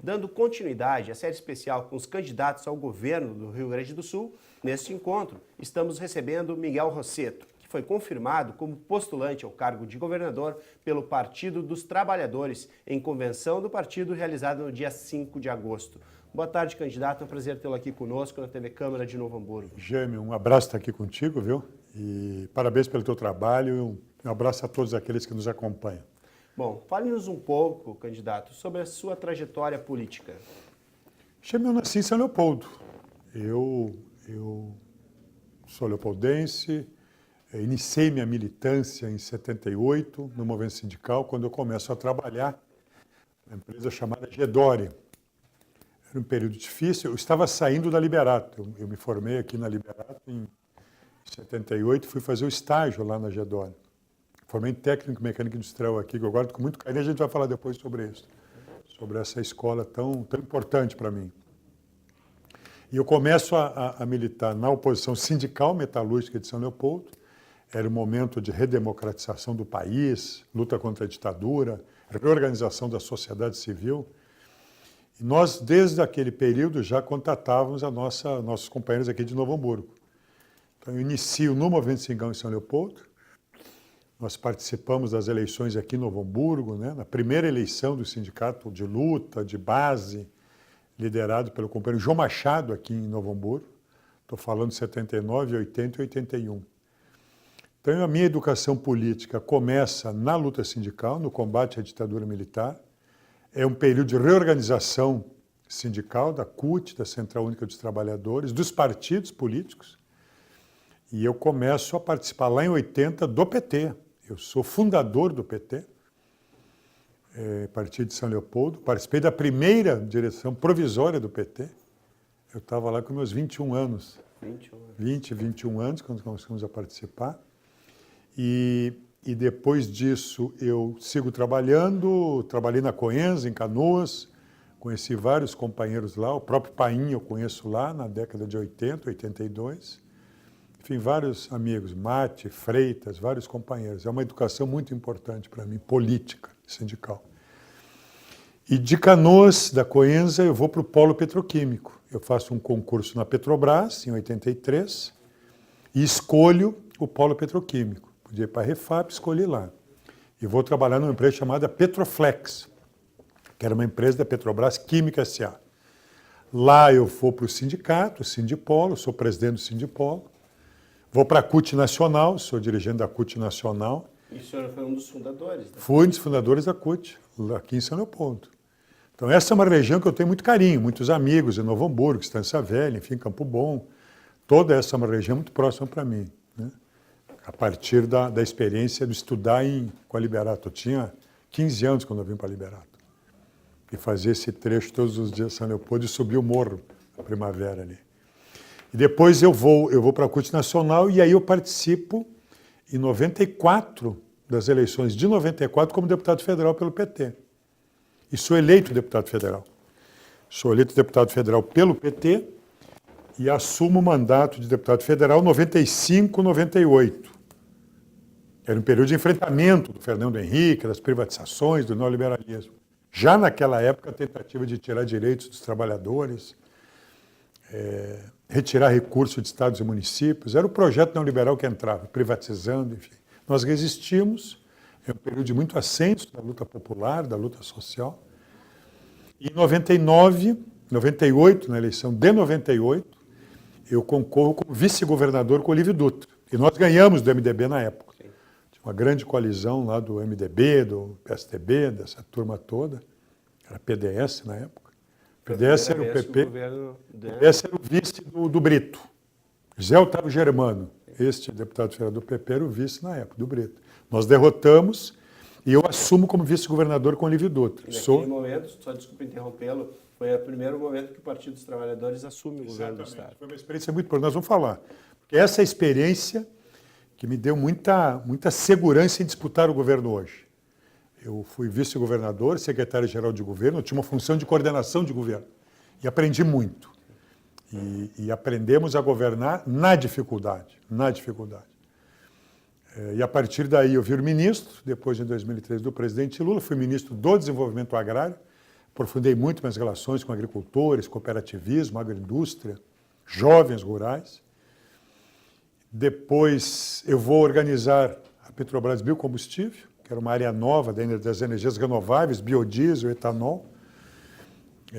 Dando continuidade à série especial com os candidatos ao governo do Rio Grande do Sul, neste encontro estamos recebendo Miguel Rosseto, que foi confirmado como postulante ao cargo de governador pelo Partido dos Trabalhadores, em convenção do partido realizada no dia 5 de agosto. Boa tarde, candidato. É um prazer tê-lo aqui conosco na TV Câmara de Novo Hamburgo. Gêmeo, um abraço estar aqui contigo, viu? E parabéns pelo teu trabalho e um abraço a todos aqueles que nos acompanham. Bom, fale-nos um pouco, candidato, sobre a sua trajetória política. Gêmeo, eu nasci em São Leopoldo. Eu sou leopoldense, iniciei minha militância em 78 no movimento sindical, quando eu começo a trabalhar na empresa chamada Gedore. Era um período difícil, eu estava saindo da Liberato. Eu me formei aqui na Liberato em 78, fui fazer o estágio lá na Gedore. Formei em técnico mecânico industrial aqui, que eu guardo com muito carinho, a gente vai falar depois sobre isso, sobre essa escola tão importante para mim. E eu começo a militar na oposição sindical metalúrgica de São Leopoldo. Era um momento de redemocratização do país, luta contra a ditadura, reorganização da sociedade civil. E nós, desde aquele período, já contatávamos nossos companheiros aqui de Novo Hamburgo. Então, eu inicio no movimento sindical em São Leopoldo. Nós participamos das eleições aqui em Novo Hamburgo, né? Na primeira eleição do sindicato de luta, de base, liderado pelo companheiro João Machado aqui em Novo Hamburgo. Estou falando de 79, 80 e 81. Então, a minha educação política começa na luta sindical, no combate à ditadura militar. É um período de reorganização sindical da CUT, da Central Única dos Trabalhadores, dos partidos políticos. E eu começo a participar lá em 80 do PT. Eu sou fundador do PT, Partido de São Leopoldo. Participei da primeira direção provisória do PT. Eu estava lá com meus 21 anos. 21 anos, quando começamos a participar. E depois disso eu sigo trabalhando, trabalhei na Coenza, em Canoas, conheci vários companheiros lá, o próprio Paim eu conheço lá na década de 80, 82. Enfim, vários amigos, Mate, Freitas, vários companheiros. É uma educação muito importante para mim, política, sindical. E de Canoas, da Coenza, eu vou para o polo petroquímico. Eu faço um concurso na Petrobras, em 83, e escolho o polo petroquímico. Podia ir para a Refap, escolhi lá. E vou trabalhar numa empresa chamada Petroflex, que era uma empresa da Petrobras Química S.A. Lá eu vou para o sindicato, o Sindipolo, sou presidente do Sindipolo. Vou para a CUT Nacional, sou dirigente da CUT Nacional. E o senhor foi um dos fundadores? Né? Fui um dos fundadores da CUT, aqui em São Leopoldo. Então essa é uma região que eu tenho muito carinho, muitos amigos em Novo Hamburgo, Estância Velha, enfim, Campo Bom. Toda essa é uma região muito próxima para mim, né? A partir da experiência de estudar com a Liberato. Eu tinha 15 anos quando eu vim para a Liberato. E fazia esse trecho todos os dias em São Leopoldo e subir o morro, a primavera ali. E depois eu vou para a CUT Nacional e aí eu participo em 94 das eleições de 94 como deputado federal pelo PT. E sou eleito deputado federal. Sou eleito deputado federal pelo PT e assumo o mandato de deputado federal 95, 98. Era um período de enfrentamento do Fernando Henrique, das privatizações, do neoliberalismo. Já naquela época, a tentativa de tirar direitos dos trabalhadores, retirar recursos de estados e municípios, era o projeto neoliberal que entrava, privatizando, enfim. Nós resistimos, é um período de muito ascenso da luta popular, da luta social. E em 99, 98, na eleição de 98, eu concorro como vice-governador com o Olívio Dutra. E nós ganhamos do MDB na época. Tinha uma grande coalizão lá do MDB, do PSDB, dessa turma toda. Era PDS na época. PDS era o PP, PDS era o vice do Brito. José Otávio Germano, este deputado federal do PP, era o vice na época, do Brito. Nós derrotamos e eu assumo como vice-governador com o Olívio Dutra. E naquele momento, só desculpa interrompê-lo, foi o primeiro momento que o Partido dos Trabalhadores assume o governo do Estado. Foi uma experiência muito importante, nós vamos falar. Porque essa é a experiência que me deu muita segurança em disputar o governo hoje. Eu fui vice-governador, secretário-geral de governo, eu tinha uma função de coordenação de governo. E aprendi muito. E aprendemos a governar na dificuldade, E a partir daí eu viro ministro, depois de 2013 do presidente Lula, fui ministro do Desenvolvimento Agrário, aprofundei muito minhas relações com agricultores, cooperativismo, agroindústria, jovens rurais. Depois eu vou organizar a Petrobras Biocombustível, que era uma área nova das energias renováveis, biodiesel, etanol,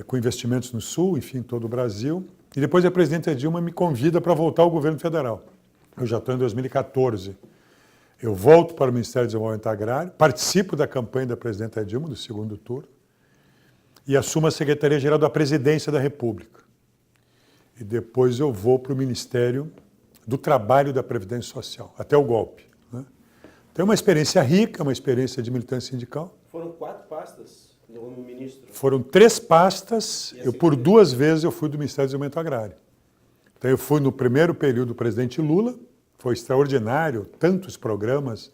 com investimentos no Sul, enfim, em todo o Brasil. E depois a presidenta Dilma me convida para voltar ao governo federal. Eu já estou em 2014. Eu volto para o Ministério do Desenvolvimento Agrário, participo da campanha da presidenta Dilma, do segundo turno, e assumo a Secretaria-Geral da Presidência da República. E depois eu vou para o Ministério do Trabalho e da Previdência Social, até o golpe. Né? Então é uma experiência rica, uma experiência de militância sindical. Foram 4 pastas como ministro. Foram 3 pastas, por 2 vezes eu fui do Ministério do Desenvolvimento Agrário. Então eu fui no primeiro período do presidente Lula, foi extraordinário, tantos programas,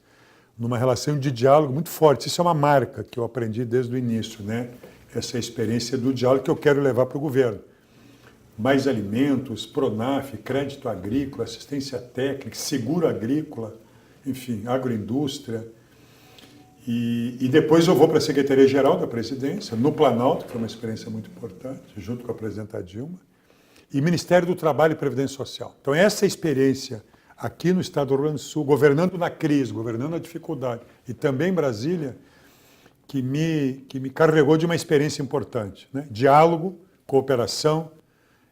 numa relação de diálogo muito forte. Isso é uma marca que eu aprendi desde o início, né? Essa experiência do diálogo que eu quero levar para o governo. Mais alimentos, Pronaf, crédito agrícola, assistência técnica, seguro agrícola, enfim, agroindústria. E depois eu vou para a Secretaria-Geral da Presidência, no Planalto, que foi uma experiência muito importante, junto com a presidenta Dilma, e Ministério do Trabalho e Previdência Social. Então essa experiência aqui no estado do Rio Grande do Sul, governando na crise, governando na dificuldade, e também em Brasília, que me carregou de uma experiência importante, né? Diálogo, cooperação,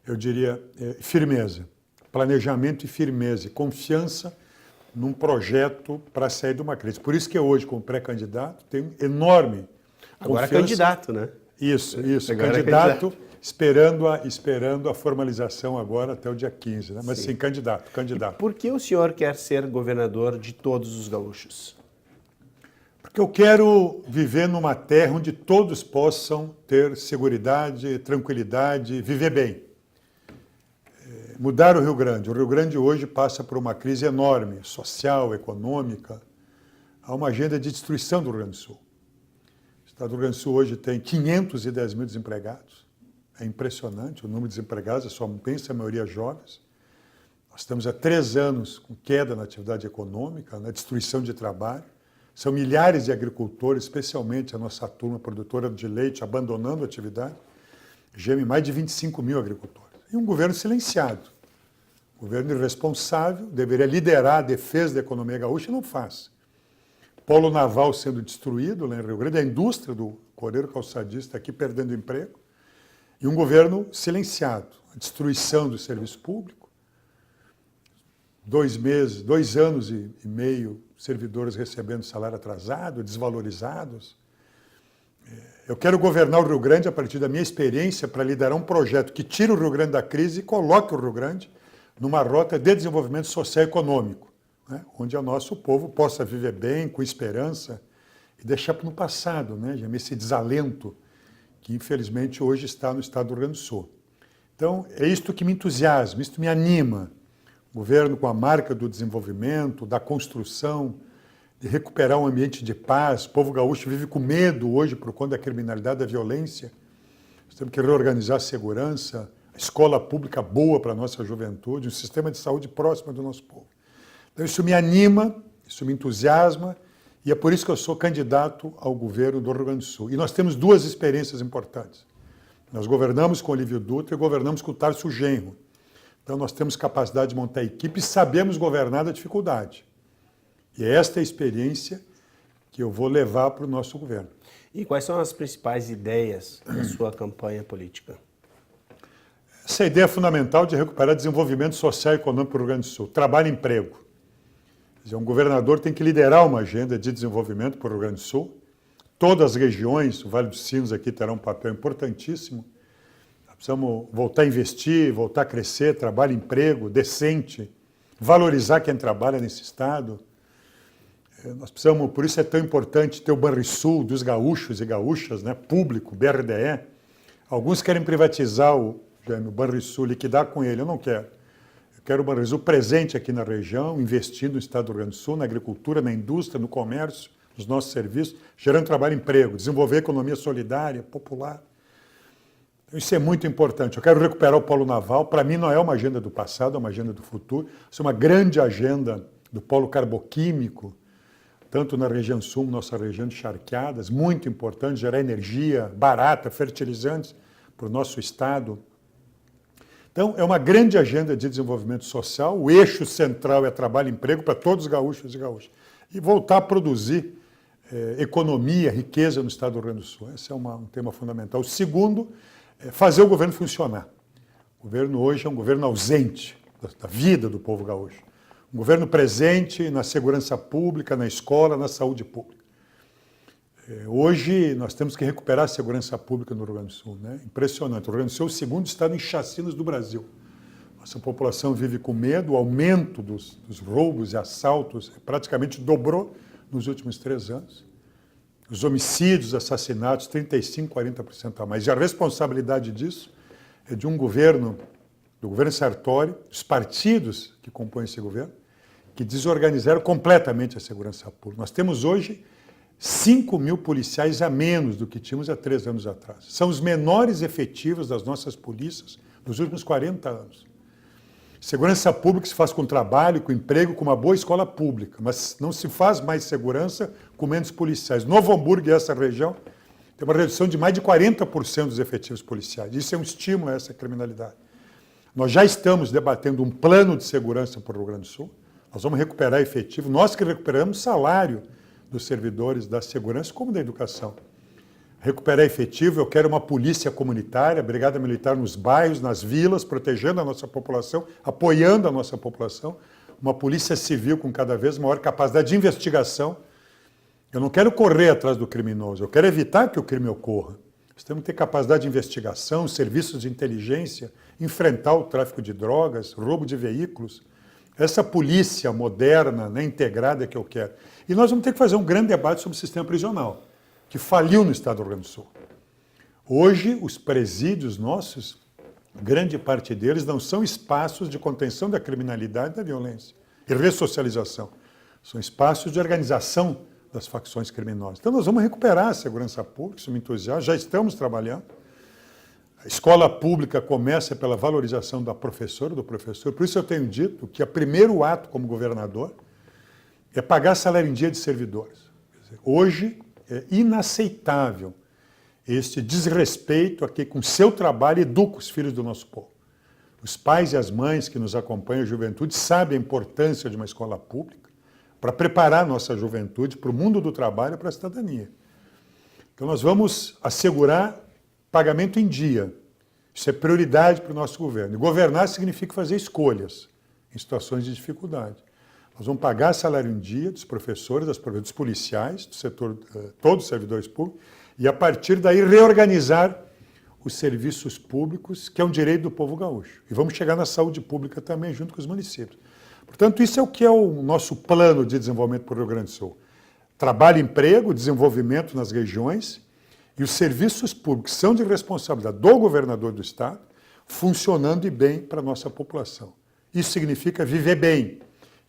eu diria firmeza, planejamento e firmeza, e confiança num projeto para sair de uma crise. Por isso que hoje, como pré-candidato, tenho enorme Agora confiança. Candidato, né? Isso, Agora candidato, esperando a formalização agora até o dia 15, né? Mas sim, candidato. E por que o senhor quer ser governador de todos os gaúchos? Porque eu quero viver numa terra onde todos possam ter seguridade, tranquilidade, viver bem. Mudar o Rio Grande. O Rio Grande hoje passa por uma crise enorme, social, econômica. Há uma agenda de destruição do Rio Grande do Sul. O estado do Rio Grande do Sul hoje tem 510 mil desempregados. É impressionante o número de desempregados, a sua pensa a maioria jovens. Nós estamos há 3 anos com queda na atividade econômica, na destruição de trabalho. São milhares de agricultores, especialmente a nossa turma produtora de leite, abandonando a atividade. Geme mais de 25 mil agricultores. E um governo silenciado. Um governo irresponsável, deveria liderar a defesa da economia gaúcha e não faz. Polo naval sendo destruído lá em Rio Grande, a indústria do coreiro calçadista aqui perdendo emprego. E um governo silenciado. A destruição do serviço público. 2 anos e meio, servidores recebendo salário atrasado, desvalorizados. Eu quero governar o Rio Grande a partir da minha experiência para liderar um projeto que tire o Rio Grande da crise e coloque o Rio Grande numa rota de desenvolvimento social e econômico, né? Onde o nosso povo possa viver bem, com esperança, e deixar no passado, né? Esse desalento que infelizmente hoje está no estado do Rio Grande do Sul. Então é isto que me entusiasma, isto me anima. O governo com a marca do desenvolvimento, da construção, de recuperar um ambiente de paz. O povo gaúcho vive com medo hoje por conta da criminalidade, da violência. Nós temos que reorganizar a segurança, a escola pública boa para a nossa juventude, um sistema de saúde próximo do nosso povo. Então isso me anima, isso me entusiasma, e é por isso que eu sou candidato ao governo do Rio Grande do Sul. E nós temos 2 experiências importantes. Nós governamos com o Olívio Dutra e governamos com o Tarso Genro. Então nós temos capacidade de montar equipe e sabemos governar da dificuldade. E é esta a experiência que eu vou levar para o nosso governo. E quais são as principais ideias da sua campanha política? Essa ideia fundamental de recuperar desenvolvimento social e econômico para o Rio Grande do Sul. Trabalho e emprego. Quer dizer, um governador tem que liderar uma agenda de desenvolvimento para o Rio Grande do Sul. Todas as regiões, o Vale dos Sinos aqui terá um papel importantíssimo. Nós precisamos voltar a investir, voltar a crescer, trabalho e emprego decente, valorizar quem trabalha nesse estado. Nós precisamos, por isso é tão importante ter o Banrisul dos gaúchos e gaúchas, né, público, BRDE. Alguns querem privatizar o Banrisul, liquidar com ele. Eu não quero. Eu quero o Banrisul presente aqui na região, investindo no estado do Rio Grande do Sul, na agricultura, na indústria, no comércio, nos nossos serviços, gerando trabalho e emprego, desenvolver a economia solidária, popular. Isso é muito importante. Eu quero recuperar o polo naval. Para mim não é uma agenda do passado, é uma agenda do futuro. Isso é uma grande agenda do polo carboquímico, tanto na região sul, nossa região de charqueadas, muito importante, gerar energia barata, fertilizantes para o nosso estado. Então, é uma grande agenda de desenvolvimento social, o eixo central é trabalho e emprego para todos os gaúchos e gaúchas. E voltar a produzir economia, riqueza no estado do Rio Grande do Sul. Esse é um tema fundamental. O segundo é fazer o governo funcionar. O governo hoje é um governo ausente da vida do povo gaúcho. Um governo presente na segurança pública, na escola, na saúde pública. Hoje nós temos que recuperar a segurança pública no Rio Grande do Sul, né? Impressionante. O Rio Grande do Sul é o segundo estado em chacinas do Brasil. Nossa população vive com medo, o aumento dos roubos e assaltos praticamente dobrou nos últimos 3 anos. Os homicídios, assassinatos, 35%, 40% a mais. E a responsabilidade disso é de um governo, do governo Sartori, dos partidos que compõem esse governo, que desorganizaram completamente a segurança pública. Nós temos hoje 5 mil policiais a menos do que tínhamos há 3 anos atrás. São os menores efetivos das nossas polícias nos últimos 40 anos. Segurança pública se faz com trabalho, com emprego, com uma boa escola pública, mas não se faz mais segurança com menos policiais. Novo Hamburgo e essa região tem uma redução de mais de 40% dos efetivos policiais. Isso é um estímulo a essa criminalidade. Nós já estamos debatendo um plano de segurança para o Rio Grande do Sul. Nós vamos recuperar efetivo. Nós que recuperamos o salário dos servidores da segurança como da educação. Recuperar efetivo, eu quero uma polícia comunitária, brigada militar nos bairros, nas vilas, protegendo a nossa população, apoiando a nossa população, uma polícia civil com cada vez maior capacidade de investigação. Eu não quero correr atrás do criminoso, eu quero evitar que o crime ocorra. Nós temos que ter capacidade de investigação, serviços de inteligência, enfrentar o tráfico de drogas, roubo de veículos. Essa polícia moderna, né, integrada que eu quero. E nós vamos ter que fazer um grande debate sobre o sistema prisional, que faliu no estado do Rio Grande do Sul. Hoje, os presídios nossos, grande parte deles, não são espaços de contenção da criminalidade e da violência e ressocialização. São espaços de organização das facções criminosas. Então, nós vamos recuperar a segurança pública, isso me entusiasma, já estamos trabalhando. A escola pública começa pela valorização da professora, do professor. Por isso eu tenho dito que o primeiro ato como governador é pagar salário em dia de servidores. Quer dizer, hoje é inaceitável este desrespeito a quem com seu trabalho educa os filhos do nosso povo. Os pais e as mães que nos acompanham, a juventude, sabem a importância de uma escola pública para preparar a nossa juventude para o mundo do trabalho e para a cidadania. Então nós vamos assegurar pagamento em dia. Isso é prioridade para o nosso governo. E governar significa fazer escolhas em situações de dificuldade. Nós vamos pagar salário em dia dos professores, dos policiais, do setor, todos os servidores públicos, e a partir daí reorganizar os serviços públicos, que é um direito do povo gaúcho. E vamos chegar na saúde pública também, junto com os municípios. Portanto, isso é o que é o nosso plano de desenvolvimento para o Rio Grande do Sul. Trabalho e emprego, desenvolvimento nas regiões, e os serviços públicos são de responsabilidade do governador do estado, funcionando e bem para a nossa população. Isso significa viver bem,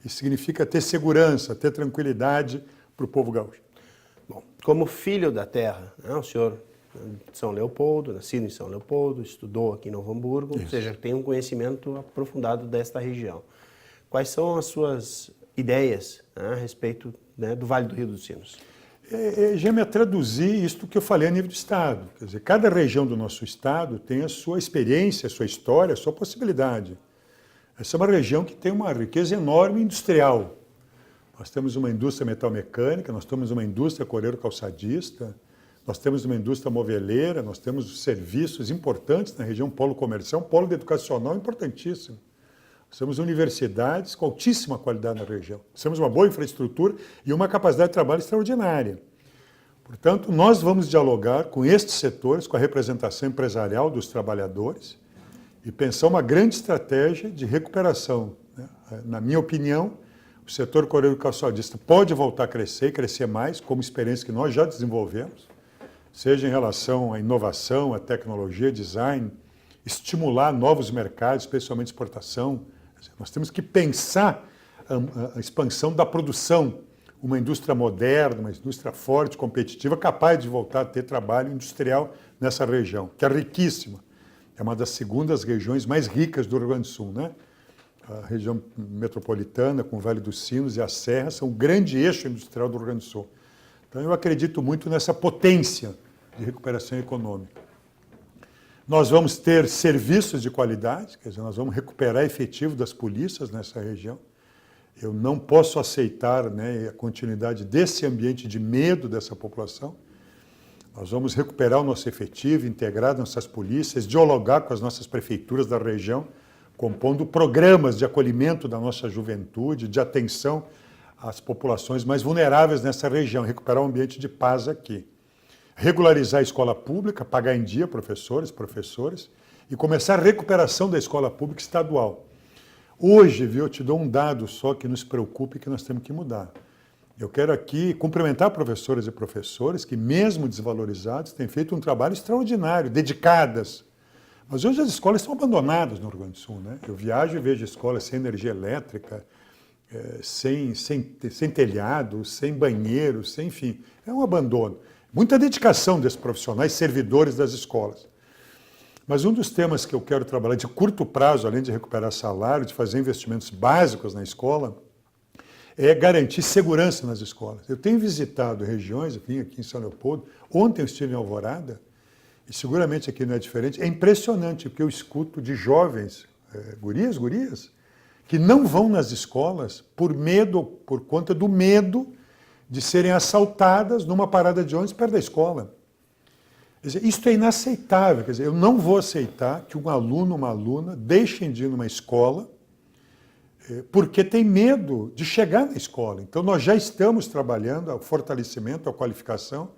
isso significa ter segurança, ter tranquilidade para o povo gaúcho. Bom, como filho da terra, né, o senhor de São Leopoldo, nascido em São Leopoldo, estudou aqui em Novo Hamburgo, ou seja, tem um conhecimento aprofundado desta região. Quais são as suas ideias, né, a respeito, né, do Vale do Rio dos Sinos? Já me traduzir isto que eu falei a nível do Estado. Quer dizer, cada região do nosso Estado tem a sua experiência, a sua história, a sua possibilidade. Essa é uma região que tem uma riqueza enorme industrial. Nós temos uma indústria metalmecânica, nós temos uma indústria coreiro-calçadista, nós temos uma indústria moveleira, nós temos serviços importantes na região, um polo comercial, um polo educacional importantíssimo. Nós temos universidades com altíssima qualidade na região. Nós temos uma boa infraestrutura e uma capacidade de trabalho extraordinária. Portanto, nós vamos dialogar com estes setores, com a representação empresarial dos trabalhadores e pensar uma grande estratégia de recuperação, né? Na minha opinião, o setor coreiro-calçadista pode voltar a crescer e crescer mais, como experiência que nós já desenvolvemos, seja em relação à inovação, à tecnologia, design, estimular novos mercados, especialmente exportação. Nós temos que pensar a expansão da produção, uma indústria moderna, uma indústria forte, competitiva, capaz de voltar a ter trabalho industrial nessa região, que é riquíssima. É uma das segundas regiões mais ricas do Rio Grande do Sul, né? a região metropolitana, com o Vale dos Sinos e a Serra, são um grande eixo industrial do Rio Grande do Sul. Então, eu acredito muito nessa potência de recuperação econômica. Nós vamos ter serviços de qualidade, quer dizer, nós vamos recuperar efetivo das polícias nessa região. Eu não posso aceitar, né, a continuidade desse ambiente de medo dessa população. Nós vamos recuperar o nosso efetivo, integrar nossas polícias, dialogar com as nossas prefeituras da região, compondo programas de acolhimento da nossa juventude, de atenção às populações mais vulneráveis nessa região, recuperar um ambiente de paz aqui. Regularizar a escola pública, pagar em dia professores, professoras, e começar a recuperação da escola pública estadual. Hoje, viu, eu te dou um dado só que nos preocupa e que nós temos que mudar. Eu quero aqui cumprimentar professoras e professores que, mesmo desvalorizados, têm feito um trabalho extraordinário, dedicadas. Mas hoje as escolas estão abandonadas no Rio Grande do Sul, né? Eu viajo e vejo escolas sem energia elétrica, sem telhado, sem banheiro, sem, enfim, é um abandono. Muita dedicação desses profissionais, servidores das escolas. Mas um dos temas que eu quero trabalhar de curto prazo, além de recuperar salário, de fazer investimentos básicos na escola, é garantir segurança nas escolas. Eu tenho visitado regiões, eu vim aqui em São Leopoldo, ontem eu estive em Alvorada, e seguramente aqui não é diferente. É impressionante o que eu escuto de jovens, gurias, que não vão nas escolas por medo, por conta do medo de serem assaltadas numa parada de ônibus perto da escola. Quer dizer, isso é inaceitável. Quer dizer, eu não vou aceitar que um aluno, uma aluna, deixem de ir numa escola porque tem medo de chegar na escola. Então, nós já estamos trabalhando o fortalecimento, a qualificação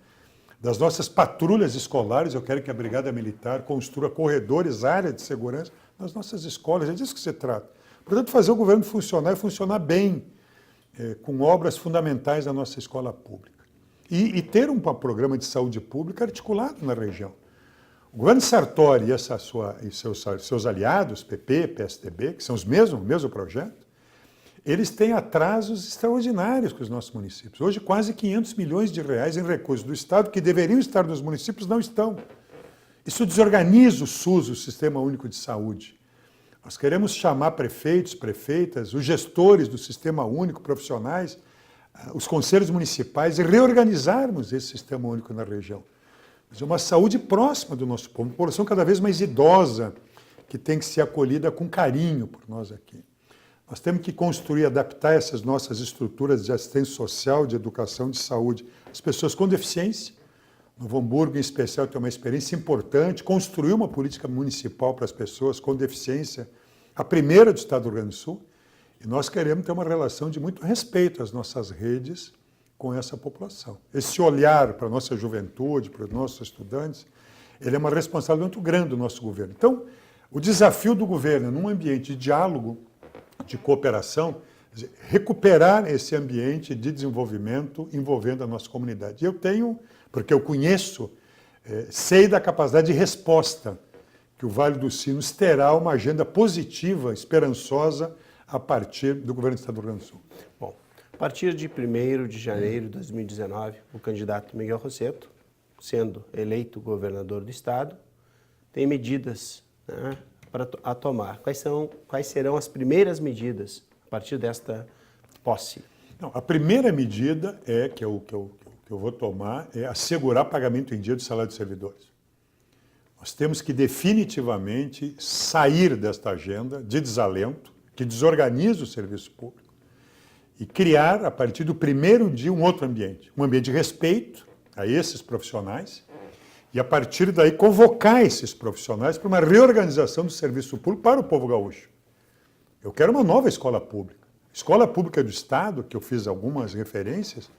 das nossas patrulhas escolares. Eu quero que a Brigada Militar construa corredores, áreas de segurança nas nossas escolas. É disso que se trata. Portanto, fazer o governo funcionar e funcionar bem, com obras fundamentais da nossa escola pública. E ter um programa de saúde pública articulado na região. O governo Sartori e seus aliados, PP, PSDB, que são os mesmo projeto, eles têm atrasos extraordinários com os nossos municípios. Hoje, quase 500 milhões de reais em recursos do Estado que deveriam estar nos municípios não estão. Isso desorganiza o SUS, o Sistema Único de Saúde. Nós queremos chamar prefeitos, prefeitas, os gestores do Sistema Único, profissionais, os conselhos municipais e reorganizarmos esse Sistema Único na região. Mas é uma saúde próxima do nosso povo, uma população cada vez mais idosa, que tem que ser acolhida com carinho por nós aqui. Nós temos que construir, adaptar essas nossas estruturas de assistência social, de educação, de saúde. As pessoas com deficiência, Novo Hamburgo, em especial, tem uma experiência importante, construir uma política municipal para as pessoas com deficiência, a primeira do Estado do Rio Grande do Sul, e nós queremos ter uma relação de muito respeito às nossas redes com essa população. Esse olhar para a nossa juventude, para os nossos estudantes, ele é uma responsabilidade muito grande do nosso governo. Então, o desafio do governo, num ambiente de diálogo, de cooperação, recuperar esse ambiente de desenvolvimento envolvendo a nossa comunidade. Eu tenho, porque eu conheço, sei da capacidade de resposta que o Vale dos Sinos terá uma agenda positiva, esperançosa, a partir do governo do Estado do Rio Grande do Sul. Bom, a partir de 1º de janeiro de 2019, o candidato Miguel Rosseto, sendo eleito governador do Estado, tem medidas, né, para tomar. Quais serão as primeiras medidas a partir desta posse? Não, a primeira medida que eu vou tomar é assegurar pagamento em dia do salário dos servidores. Nós temos que definitivamente sair desta agenda de desalento, que desorganiza o serviço público, e criar, a partir do primeiro dia, um outro ambiente. Um ambiente de respeito a esses profissionais, e a partir daí convocar esses profissionais para uma reorganização do serviço público para o povo gaúcho. Eu quero uma nova escola pública. Escola pública do Estado, que eu fiz algumas referências,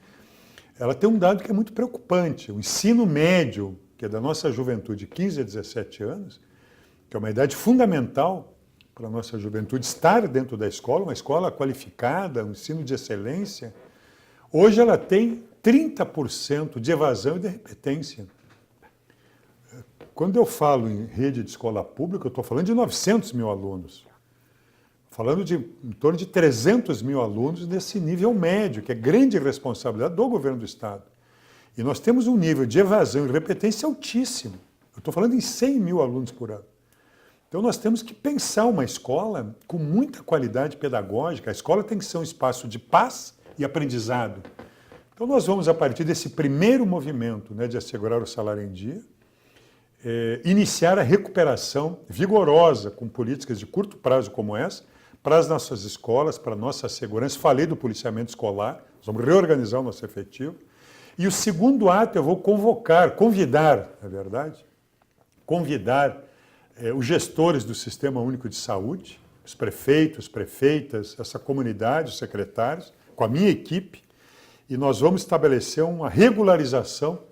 ela tem um dado que é muito preocupante. O ensino médio, que é da nossa juventude, 15 a 17 anos, que é uma idade fundamental para a nossa juventude estar dentro da escola, uma escola qualificada, um ensino de excelência, hoje ela tem 30% de evasão e de repetência. Quando eu falo em rede de escola pública, eu estou falando de 900 mil alunos. Falando de em torno de 300 mil alunos nesse nível médio, que é grande responsabilidade do governo do Estado. E nós temos um nível de evasão e repetência altíssimo. Eu estou falando em 100 mil alunos por ano. Então nós temos que pensar uma escola com muita qualidade pedagógica. A escola tem que ser um espaço de paz e aprendizado. Então nós vamos, a partir desse primeiro movimento, né, de assegurar o salário em dia, iniciar a recuperação vigorosa com políticas de curto prazo como essa, para as nossas escolas, para a nossa segurança. Falei do policiamento escolar, nós vamos reorganizar o nosso efetivo. E o segundo ato eu vou convidar, na verdade, os gestores do Sistema Único de Saúde, os prefeitos, prefeitas, essa comunidade, os secretários, com a minha equipe, e nós vamos estabelecer uma regularização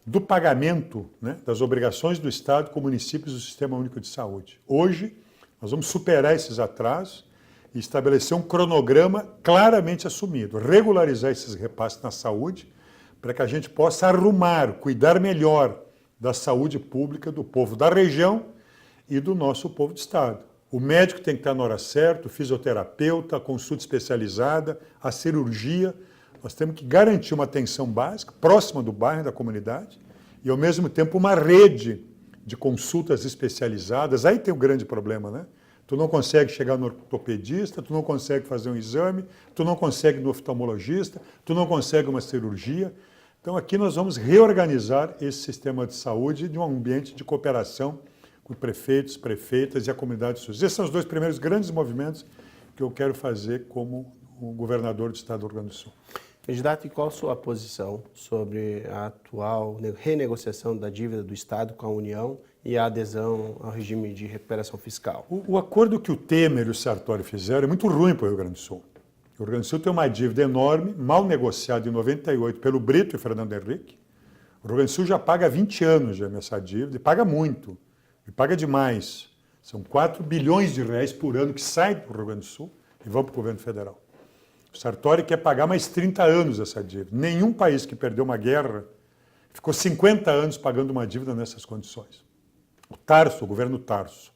do pagamento, né, das obrigações do Estado com municípios do Sistema Único de Saúde. Hoje, nós vamos superar esses atrasos e estabelecer um cronograma claramente assumido, regularizar esses repasses na saúde, para que a gente possa arrumar, cuidar melhor da saúde pública do povo da região e do nosso povo de Estado. O médico tem que estar na hora certa, o fisioterapeuta, a consulta especializada, a cirurgia. Nós temos que garantir uma atenção básica, próxima do bairro, da comunidade, e ao mesmo tempo uma rede de consultas especializadas. Aí tem o grande problema, né? Tu não consegue chegar no ortopedista, tu não consegue fazer um exame, tu não consegue no oftalmologista, tu não consegue uma cirurgia. Então aqui nós vamos reorganizar esse sistema de saúde de um ambiente de cooperação com prefeitos, prefeitas e a comunidade SUS. Esses são os dois primeiros grandes movimentos que eu quero fazer como o governador do Estado do Rio Grande do Sul. Candidato, e qual a sua posição sobre a atual renegociação da dívida do Estado com a União e a adesão ao regime de recuperação fiscal? O acordo que o Temer e o Sartori fizeram é muito ruim para o Rio Grande do Sul. O Rio Grande do Sul tem uma dívida enorme, mal negociada em 98 pelo Brito e Fernando Henrique. O Rio Grande do Sul já paga há 20 anos já essa dívida, e paga muito, e paga demais. São 4 bilhões de reais por ano que saem do Rio Grande do Sul e vão para o governo federal. O Sartori quer pagar mais 30 anos essa dívida. Nenhum país que perdeu uma guerra ficou 50 anos pagando uma dívida nessas condições. O governo Tarso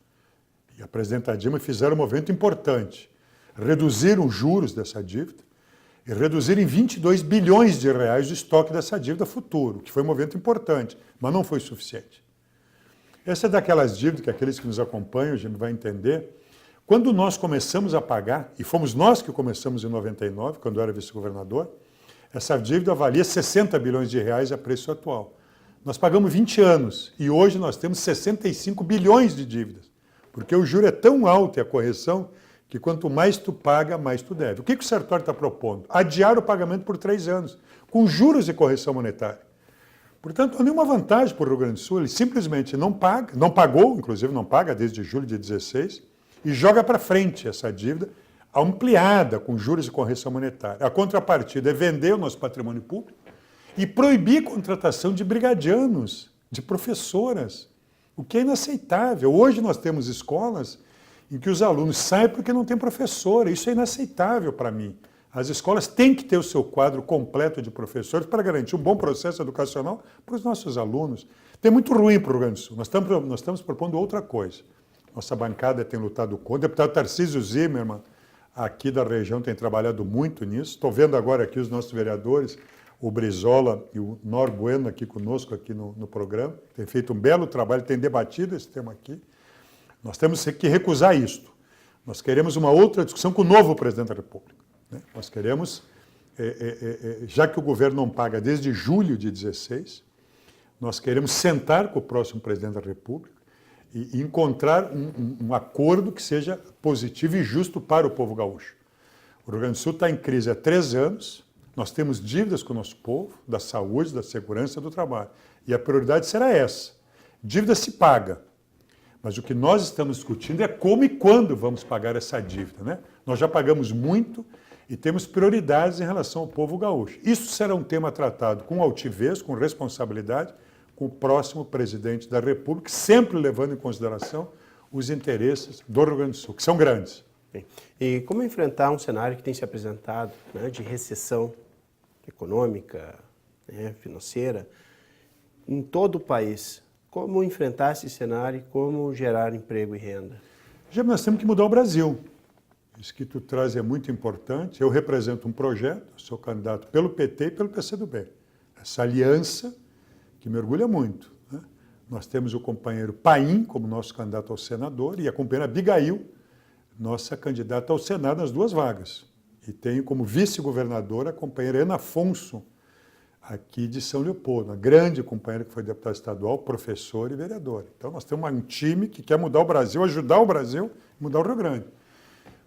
e a presidenta Dilma fizeram um movimento importante. Reduziram os juros dessa dívida e reduziram em 22 bilhões de reais o estoque dessa dívida futuro, que foi um movimento importante, mas não foi suficiente. Essa é daquelas dívidas que aqueles que nos acompanham, a gente vai entender. Quando nós começamos a pagar, e fomos nós que começamos em 99, quando eu era vice-governador, essa dívida valia 60 bilhões de reais a preço atual. Nós pagamos 20 anos e hoje nós temos 65 bilhões de dívidas, porque o juro é tão alto e a correção que quanto mais tu paga, mais tu deve. O que o Sartori está propondo? Adiar o pagamento por 3 anos, com juros e correção monetária. Portanto, não há nenhuma vantagem para o Rio Grande do Sul, ele simplesmente não paga, não pagou, inclusive não paga desde julho de 2016, e joga para frente essa dívida ampliada com juros e correção monetária. A contrapartida é vender o nosso patrimônio público e proibir a contratação de brigadianos, de professoras, o que é inaceitável. Hoje nós temos escolas em que os alunos saem porque não tem professora. Isso é inaceitável para mim. As escolas têm que ter o seu quadro completo de professores para garantir um bom processo educacional para os nossos alunos. Tem muito ruim para o Rio Grande do Sul. Nós estamos propondo outra coisa. Nossa bancada tem lutado contra. O deputado Tarcísio Zimmermann, aqui da região, tem trabalhado muito nisso. Estou vendo agora aqui os nossos vereadores, o Brizola e o Nor Bueno aqui conosco aqui no programa. Tem feito um belo trabalho, tem debatido esse tema aqui. Nós temos que recusar isto. Nós queremos uma outra discussão com o novo presidente da República. Né? Nós queremos, já que o governo não paga desde julho de 2016, nós queremos sentar com o próximo presidente da República e encontrar um acordo que seja positivo e justo para o povo gaúcho. O Rio Grande do Sul está em crise há 3 anos, nós temos dívidas com o nosso povo, da saúde, da segurança, do trabalho. E a prioridade será essa. Dívida se paga. Mas o que nós estamos discutindo é como e quando vamos pagar essa dívida, né? Nós já pagamos muito e temos prioridades em relação ao povo gaúcho. Isso será um tema tratado com altivez, com responsabilidade, com o próximo presidente da República, sempre levando em consideração os interesses do Rio Grande do Sul, que são grandes. E como enfrentar um cenário que tem se apresentado, né, de recessão econômica, né, financeira, em todo o país? Como enfrentar esse cenário e como gerar emprego e renda? Já nós temos que mudar o Brasil. Isso que tu traz é muito importante. Eu represento um projeto, sou candidato pelo PT e pelo PCdoB. Essa aliança que me orgulha muito, né? nós temos o companheiro Paim como nosso candidato ao senador e a companheira Abigail, nossa candidata ao Senado nas duas vagas. E tenho como vice-governadora a companheira Ana Afonso, aqui de São Leopoldo, uma grande companheira que foi deputada estadual, professora e vereadora. Então nós temos um time que quer mudar o Brasil, ajudar o Brasil, mudar o Rio Grande.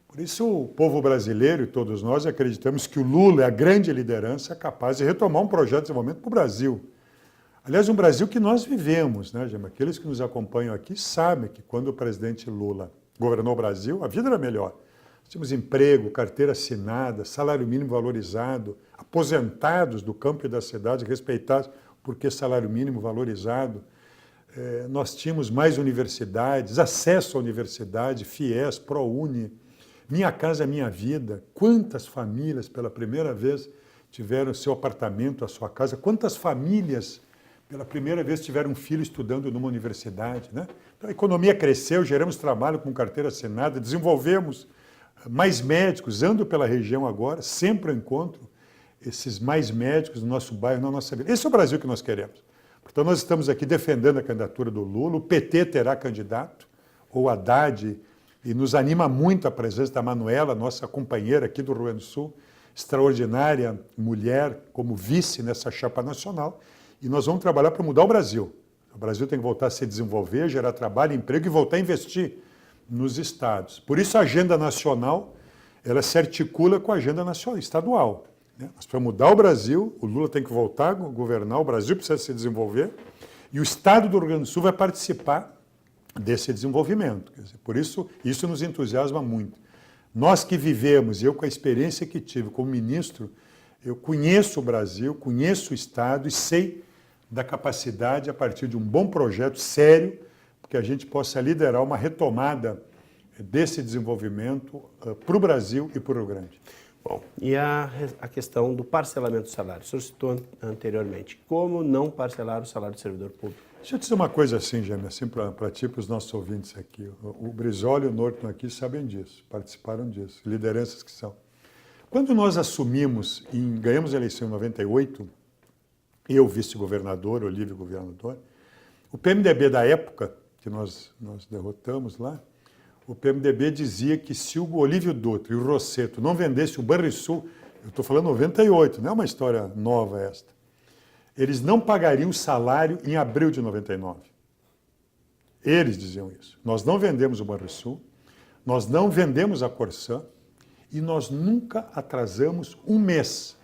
Por isso o povo brasileiro e todos nós acreditamos que o Lula é a grande liderança capaz de retomar um projeto de desenvolvimento para o Brasil. Aliás, um Brasil que nós vivemos, né, Gema? Aqueles que nos acompanham aqui sabem que quando o presidente Lula governou o Brasil, a vida era melhor. Nós tínhamos emprego, carteira assinada, salário mínimo valorizado, aposentados do campo e da cidade respeitados porque salário mínimo valorizado. Nós tínhamos mais universidades, acesso à universidade, FIES, ProUni, Minha Casa Minha Vida. Quantas famílias pela primeira vez tiveram seu apartamento, a sua casa? Quantas famílias pela primeira vez tiveram um filho estudando numa universidade, né? Então a economia cresceu, geramos trabalho com carteira assinada, desenvolvemos mais médicos, ando pela região agora, sempre eu encontro esses mais médicos no nosso bairro, na nossa vida. Esse é o Brasil que nós queremos. Portanto, nós estamos aqui defendendo a candidatura do Lula, o PT terá candidato, ou Haddad, e nos anima muito a presença da Manuela, nossa companheira aqui do Rio Grande do Sul, extraordinária mulher como vice nessa chapa nacional, e nós vamos trabalhar para mudar o Brasil. O Brasil tem que voltar a se desenvolver, gerar trabalho, emprego e voltar a investir nos estados. Por isso a agenda nacional, ela se articula com a agenda nacional, estadual. Mas para mudar o Brasil, o Lula tem que voltar a governar, o Brasil precisa se desenvolver, e o estado do Rio Grande do Sul vai participar desse desenvolvimento. Quer dizer, por isso, isso nos entusiasma muito. Nós que vivemos, e eu com a experiência que tive como ministro, eu conheço o Brasil, conheço o estado e sei da capacidade, a partir de um bom projeto sério, que a gente possa liderar uma retomada desse desenvolvimento para o Brasil e para o Rio Grande. Bom, e a questão do parcelamento do salário? O senhor citou anteriormente. Como não parcelar o salário do servidor público? Deixa eu dizer uma coisa assim, Gêmea, assim para ti e para os nossos ouvintes aqui. O Brizola e o Norton aqui sabem disso, participaram disso, lideranças que são. Quando nós assumimos e ganhamos a eleição em 98, eu vice-governador, Olívio governador, o PMDB da época, que nós derrotamos lá, o PMDB dizia que se o Olívio Dutra e o Rosseto não vendessem o Banrisul, eu estou falando 98, não é uma história nova esta, eles não pagariam o salário em abril de 99. Eles diziam isso. Nós não vendemos o Banrisul, nós não vendemos a Corsã e nós nunca atrasamos um mês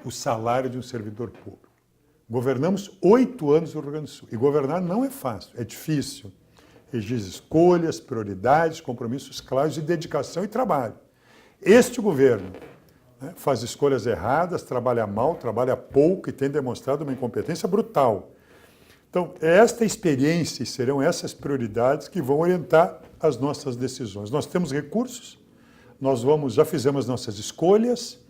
o salário de um servidor público. Governamos 8 anos no Rio Grande do Sul. E governar não é fácil, é difícil. Exige escolhas, prioridades, compromissos claros de dedicação e trabalho. Este governo faz escolhas erradas, trabalha mal, trabalha pouco e tem demonstrado uma incompetência brutal. Então, é esta experiência e serão essas prioridades que vão orientar as nossas decisões. Nós temos recursos, já fizemos nossas escolhas,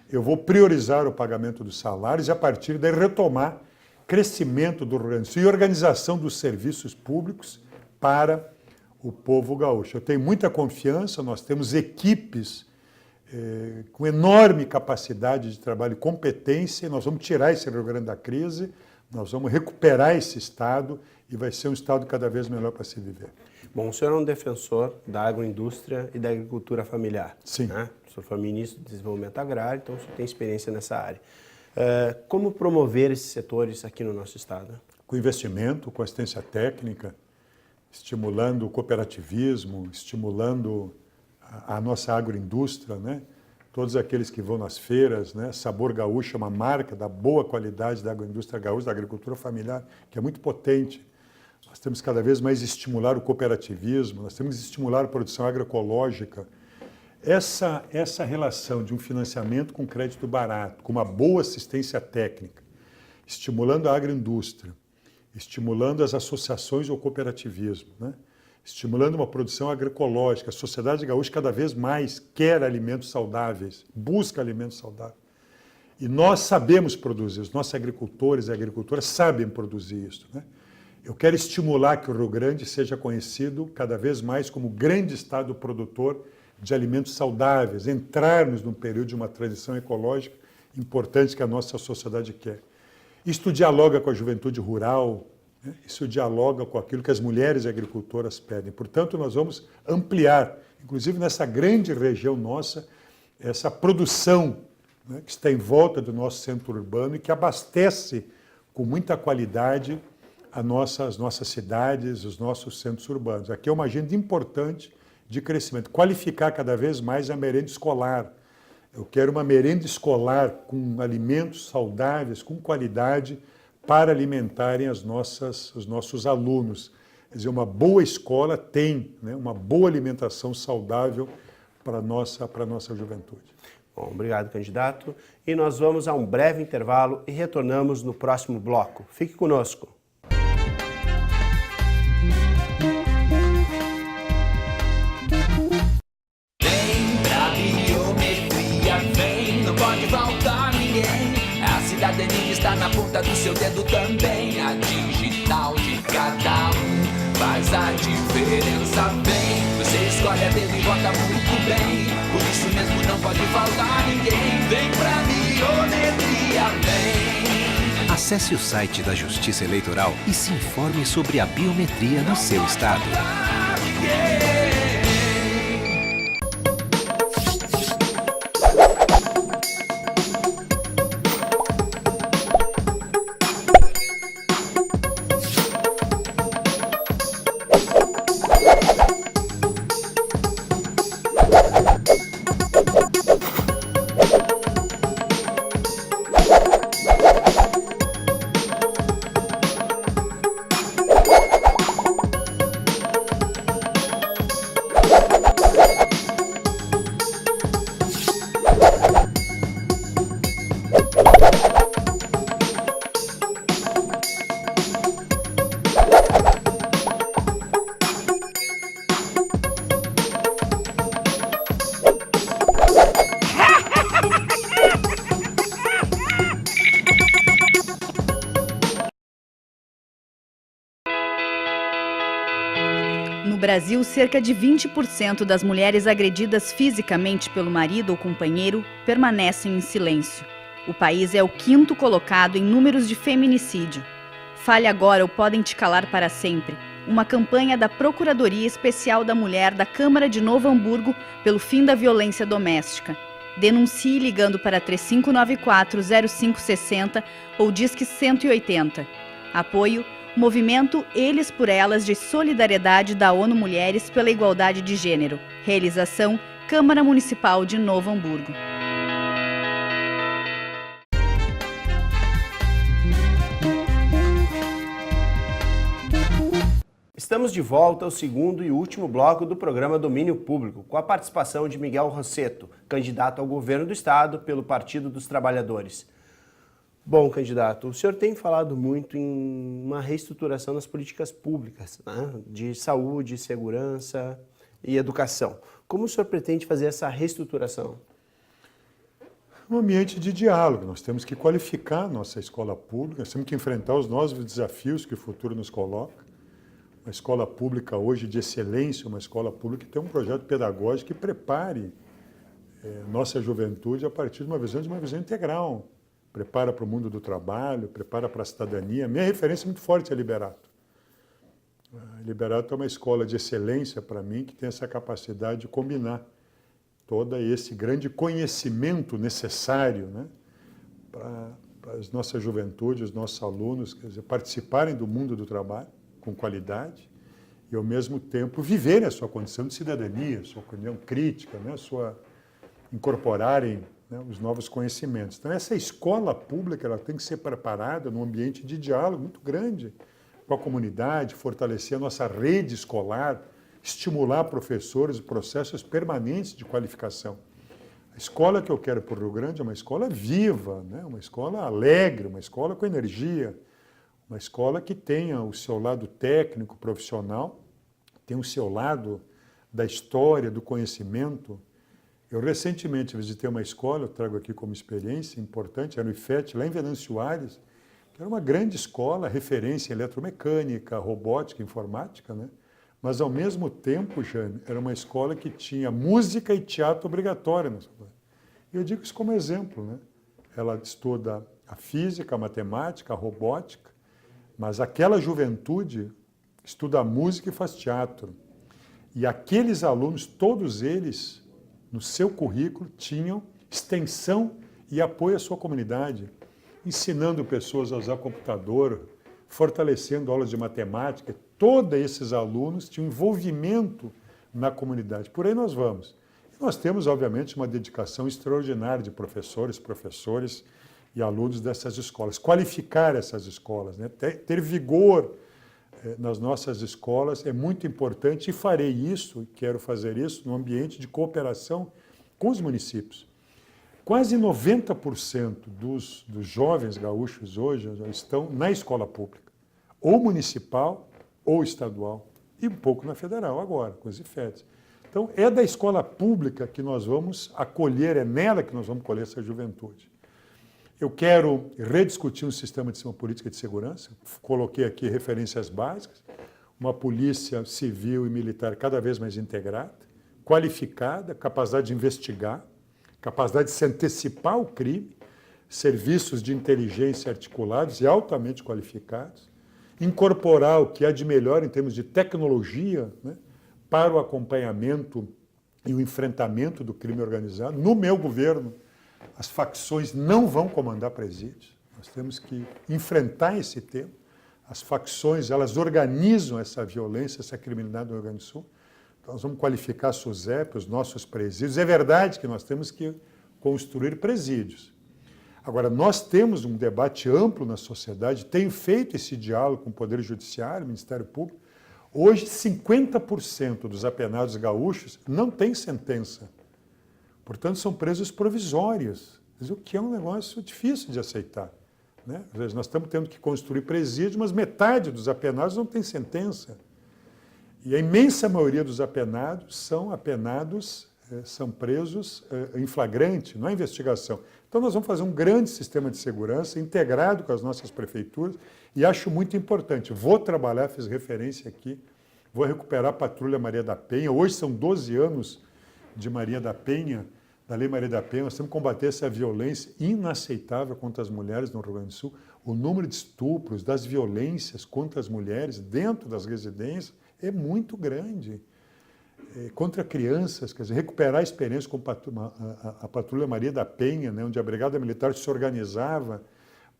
eu vou priorizar o pagamento dos salários e, a partir daí, retomar crescimento do Rio Grande do Sul e organização dos serviços públicos para o povo gaúcho. Eu tenho muita confiança, nós temos equipes com enorme capacidade de trabalho e competência, e nós vamos tirar esse Rio Grande da crise, nós vamos recuperar esse estado e vai ser um estado cada vez melhor para se viver. Bom, o senhor é um defensor da agroindústria e da agricultura familiar. Sim. Né? O senhor foi ministro do Desenvolvimento Agrário, então o senhor tem experiência nessa área. Como promover esses setores aqui no nosso estado? Com investimento, com assistência técnica, estimulando o cooperativismo, estimulando a nossa agroindústria, né? Todos aqueles que vão nas feiras, né? Sabor Gaúcho é uma marca da boa qualidade da agroindústria gaúcha, da agricultura familiar, que é muito potente. Nós temos cada vez mais estimular o cooperativismo, nós temos que estimular a produção agroecológica. Essa relação de um financiamento com crédito barato, com uma boa assistência técnica, estimulando a agroindústria, estimulando as associações ao cooperativismo, né? Estimulando uma produção agroecológica. A sociedade gaúcha cada vez mais quer alimentos saudáveis, busca alimentos saudáveis. E nós sabemos produzir, os nossos agricultores e agricultoras sabem produzir isso, né? Eu quero estimular que o Rio Grande seja conhecido cada vez mais como grande estado produtor de alimentos saudáveis, entrarmos num período de uma transição ecológica importante que a nossa sociedade quer. Isto dialoga com a juventude rural, né? Isso dialoga com aquilo que as mulheres agricultoras pedem. Portanto, nós vamos ampliar, inclusive nessa grande região nossa, essa produção, né, que está em volta do nosso centro urbano e que abastece com muita qualidade as nossas cidades, os nossos centros urbanos. Aqui é uma agenda importante de crescimento. Qualificar cada vez mais a merenda escolar. Eu quero uma merenda escolar com alimentos saudáveis, com qualidade, para alimentarem os nossos alunos. Quer dizer, uma boa escola tem, né, uma boa alimentação saudável para a nossa juventude. Bom, obrigado, candidato. E nós vamos a um breve intervalo e retornamos no próximo bloco. Fique conosco. Cidadania está na ponta do seu dedo também. A digital de cada um faz a diferença bem. Você escolhe a dedo e vota muito bem. Por isso mesmo não pode faltar ninguém. Vem pra biometria, vem. Acesse o site da Justiça Eleitoral e se informe sobre a biometria no seu estado. No Brasil, cerca de 20% das mulheres agredidas fisicamente pelo marido ou companheiro permanecem em silêncio. O país é o 5º colocado em números de feminicídio. Fale agora ou podem te calar para sempre. Uma campanha da Procuradoria Especial da Mulher da Câmara de Novo Hamburgo pelo fim da violência doméstica. Denuncie ligando para 3594-0560 ou Disque 180. Apoio Movimento Eles por Elas de Solidariedade da ONU Mulheres pela Igualdade de Gênero. Realização Câmara Municipal de Novo Hamburgo. Estamos de volta ao segundo e último bloco do programa Domínio Público, com a participação de Miguel Rossetto, candidato ao governo do estado pelo Partido dos Trabalhadores. Bom, candidato, o senhor tem falado muito em uma reestruturação das políticas públicas, né, de saúde, segurança e educação. Como o senhor pretende fazer essa reestruturação? Um ambiente de diálogo. Nós temos que qualificar a nossa escola pública, nós temos que enfrentar os novos desafios que o futuro nos coloca. Uma escola pública hoje de excelência, uma escola pública que tem um projeto pedagógico que prepare nossa juventude a partir de uma visão integral. Prepara para o mundo do trabalho, prepara para a cidadania. Minha referência muito forte é a Liberato. A Liberato é uma escola de excelência para mim, que tem essa capacidade de combinar todo esse grande conhecimento necessário, né, para as nossas juventude, os nossos alunos, quer dizer, participarem do mundo do trabalho com qualidade e, ao mesmo tempo, viverem a sua condição de cidadania, a sua condição crítica, né, incorporarem, né, os novos conhecimentos. Então, essa escola pública ela tem que ser preparada num ambiente de diálogo muito grande com a comunidade, fortalecer a nossa rede escolar, estimular professores e processos permanentes de qualificação. A escola que eu quero para o Rio Grande é uma escola viva, né, uma escola alegre, uma escola com energia, uma escola que tenha o seu lado técnico, profissional, tem o seu lado da história, do conhecimento. Eu recentemente visitei uma escola, eu trago aqui como experiência importante, era o IFET, lá em Venâncio Aires, que era uma grande escola, referência em eletromecânica, robótica, informática, né? Mas, ao mesmo tempo, Jane, era uma escola que tinha música e teatro obrigatório. E eu digo isso como exemplo, né? Ela estuda a física, a matemática, a robótica, Mas aquela juventude estuda música e faz teatro. E aqueles alunos, todos eles, no seu currículo, tinham extensão e apoio à sua comunidade, ensinando pessoas a usar computador, fortalecendo aulas de matemática. Todos esses alunos tinham envolvimento na comunidade. Por aí nós vamos. E nós temos, obviamente, uma dedicação extraordinária de professores e alunos dessas escolas. Qualificar essas escolas, né? Ter vigor nas nossas escolas é muito importante e farei isso, quero fazer isso, no ambiente de cooperação com os municípios. Quase 90% dos jovens gaúchos hoje já estão na escola pública, ou municipal ou estadual, e um pouco na federal agora, com os IFETs. Então, é da escola pública que nós vamos acolher, é nela que nós vamos colher essa juventude. Eu quero rediscutir um sistema de política de segurança, coloquei aqui referências básicas, uma polícia civil e militar cada vez mais integrada, qualificada, capacidade de investigar, capacidade de se antecipar ao crime, serviços de inteligência articulados e altamente qualificados, incorporar o que há de melhor em termos de tecnologia, né, para o acompanhamento e o enfrentamento do crime organizado. No meu governo, as facções não vão comandar presídios. Nós temos que enfrentar esse tema. As facções, elas organizam essa violência, essa criminalidade no Rio Grande do Sul. Então, nós vamos qualificar a SUSEP, os nossos presídios. É verdade que nós temos que construir presídios. Agora, nós temos um debate amplo na sociedade, tenho feito esse diálogo com o Poder Judiciário, o Ministério Público. Hoje, 50% dos apenados gaúchos não têm sentença. Portanto, são presos provisórios, o que é um negócio difícil de aceitar, né? Ou seja, nós estamos tendo que construir presídio, mas metade dos apenados não tem sentença. E a imensa maioria dos apenados são presos em flagrante, não é investigação. Então, nós vamos fazer um grande sistema de segurança integrado com as nossas prefeituras e acho muito importante. Vou trabalhar, fiz referência aqui, vou recuperar a Patrulha Maria da Penha. Hoje são 12 anos de Maria da Penha, da Lei Maria da Penha, nós temos que combater essa violência inaceitável contra as mulheres no Rio Grande do Sul. O número de estupros, das violências contra as mulheres dentro das residências é muito grande. Contra crianças, quer dizer, recuperar a experiência com a Patrulha Maria da Penha, né, onde a Brigada Militar se organizava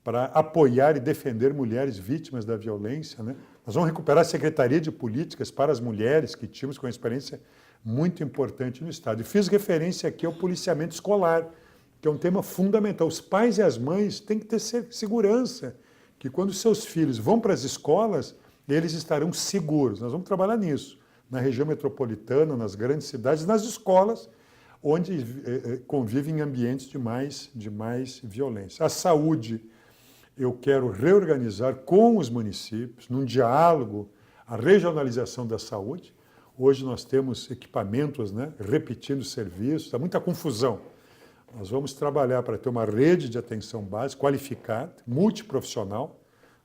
para apoiar e defender mulheres vítimas da violência, né? Nós vamos recuperar a Secretaria de Políticas para as Mulheres, que tínhamos com uma experiência muito importante no Estado. E fiz referência aqui ao policiamento escolar, que é um tema fundamental. Os pais e as mães têm que ter segurança, que quando seus filhos vão para as escolas, eles estarão seguros. Nós vamos trabalhar nisso, na região metropolitana, nas grandes cidades, nas escolas, onde convivem em ambientes de mais violência. A saúde, eu quero reorganizar com os municípios, num diálogo, a regionalização da saúde. Hoje nós temos equipamentos, né, repetindo serviços, há muita confusão. Nós vamos trabalhar para ter uma rede de atenção básica, qualificada, multiprofissional,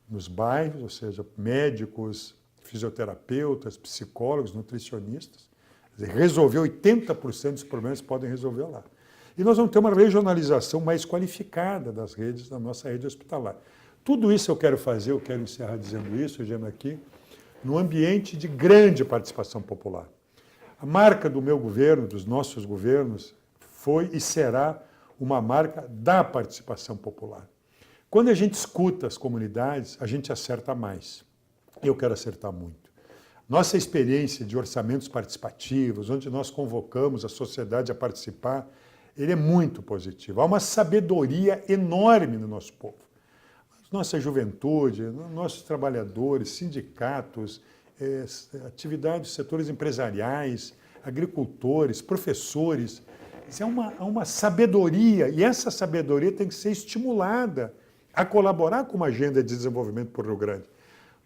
nos bairros, ou seja, médicos, fisioterapeutas, psicólogos, nutricionistas. Quer dizer, resolver 80% dos problemas podem resolver lá. E nós vamos ter uma regionalização mais qualificada das redes, da nossa rede hospitalar. Tudo isso eu quero fazer, eu quero encerrar dizendo isso, Gema, aqui, no ambiente de grande participação popular. A marca do meu governo, dos nossos governos, foi e será uma marca da participação popular. Quando a gente escuta as comunidades, a gente acerta mais. Eu quero acertar muito. Nossa experiência de orçamentos participativos, onde nós convocamos a sociedade a participar, ele é muito positivo. Há uma sabedoria enorme no nosso povo. Nossa juventude, nossos trabalhadores, sindicatos, atividades, setores empresariais, agricultores, professores. Há uma sabedoria, e essa sabedoria tem que ser estimulada a colaborar com uma agenda de desenvolvimento para o Rio Grande.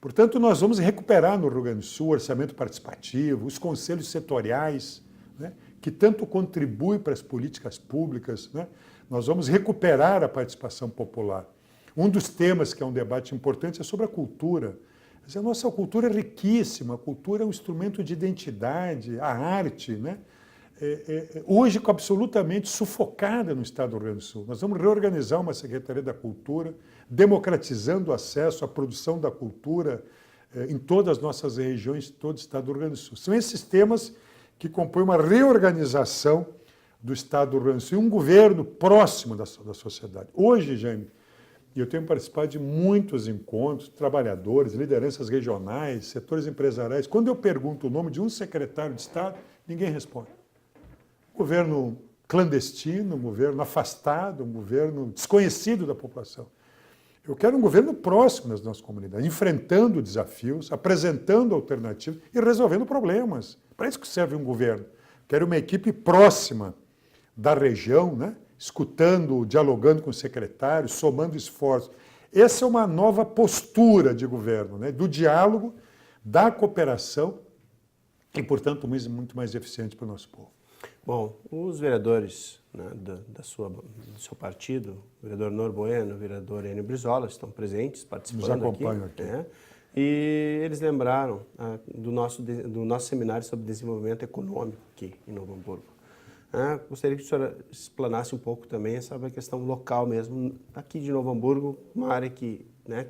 Portanto, nós vamos recuperar no Rio Grande do Sul o orçamento participativo, os conselhos setoriais, né, que tanto contribuem para as políticas públicas, né? Nós vamos recuperar a participação popular. Um dos temas que é um debate importante é sobre a cultura. A nossa cultura é riquíssima, a cultura é um instrumento de identidade, a arte, né? hoje absolutamente sufocada no estado do Rio Grande do Sul. Nós vamos reorganizar uma Secretaria da Cultura, democratizando o acesso à produção da cultura em todas as nossas regiões, todo o estado do Rio Grande do Sul. São esses temas que compõem uma reorganização do estado do Rio Grande do Sul e um governo próximo da sociedade. Hoje, Jaime, eu tenho participado de muitos encontros, trabalhadores, lideranças regionais, setores empresariais. Quando eu pergunto o nome de um secretário de Estado, ninguém responde. Governo clandestino, um governo afastado, um governo desconhecido da população. Eu quero um governo próximo das nossas comunidades, enfrentando desafios, apresentando alternativas e resolvendo problemas. Para isso que serve um governo. Quero uma equipe próxima da região, né? Escutando, dialogando com os secretários, somando esforços. Essa é uma nova postura de governo, né? Do diálogo, da cooperação e, portanto, muito mais eficiente para o nosso povo. Bom, os vereadores, né, do seu partido, o vereador Nor Bueno, o vereador Enio Brizola, estão presentes, participando Nos acompanham aqui. Né? E eles lembraram do nosso seminário sobre desenvolvimento econômico aqui em Novo Hamburgo. Gostaria que o senhor explanasse um pouco também sobre a questão local mesmo, aqui de Novo Hamburgo, uma área que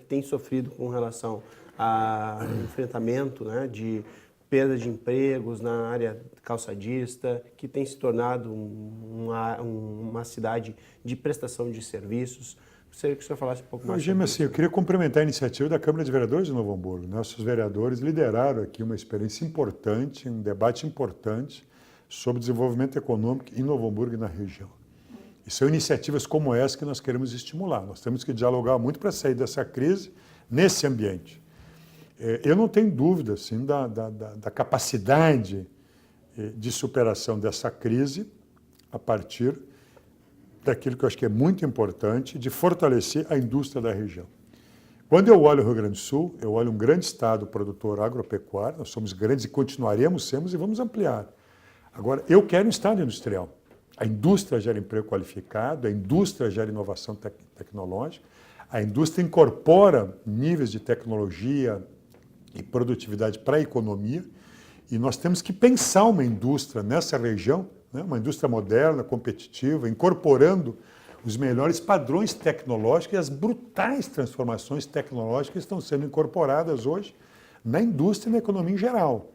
tem sofrido com relação ao enfrentamento, né, de perda de empregos na área calçadista, que tem se tornado uma cidade de prestação de serviços. Gostaria que o senhor falasse um pouco mais sobre isso. Eu queria complementar a iniciativa da Câmara de Vereadores de Novo Hamburgo. Nossos vereadores lideraram aqui uma experiência importante, um debate importante sobre desenvolvimento econômico em Novo Hamburgo e na região. E são iniciativas como essa que nós queremos estimular. Nós temos que dialogar muito para sair dessa crise nesse ambiente. Eu não tenho dúvida assim, da capacidade de superação dessa crise a partir daquilo que eu acho que é muito importante, de fortalecer a indústria da região. Quando eu olho o Rio Grande do Sul, eu olho um grande estado produtor agropecuário, nós somos grandes e continuaremos sendo e vamos ampliar. Agora, eu quero um estado industrial. A indústria gera emprego qualificado, a indústria gera inovação tecnológica, a indústria incorpora níveis de tecnologia e produtividade para a economia, e nós temos que pensar uma indústria nessa região, né, uma indústria moderna, competitiva, incorporando os melhores padrões tecnológicos e as brutais transformações tecnológicas que estão sendo incorporadas hoje na indústria e na economia em geral.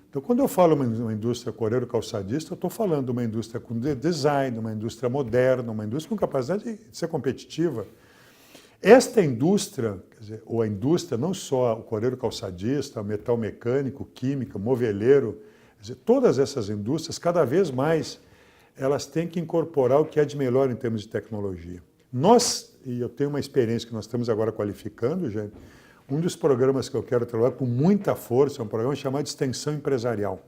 Então, quando eu falo uma indústria coreiro-calçadista, eu estou falando de uma indústria com design, uma indústria moderna, uma indústria com capacidade de ser competitiva. Esta indústria, quer dizer, ou a indústria, não só o coreiro-calçadista, o metal mecânico, química, moveleiro, quer dizer, todas essas indústrias, cada vez mais, elas têm que incorporar o que é de melhor em termos de tecnologia. Nós, e eu tenho uma experiência que nós estamos agora qualificando, gente, um dos programas que eu quero trabalhar com muita força é um programa chamado de Extensão Empresarial.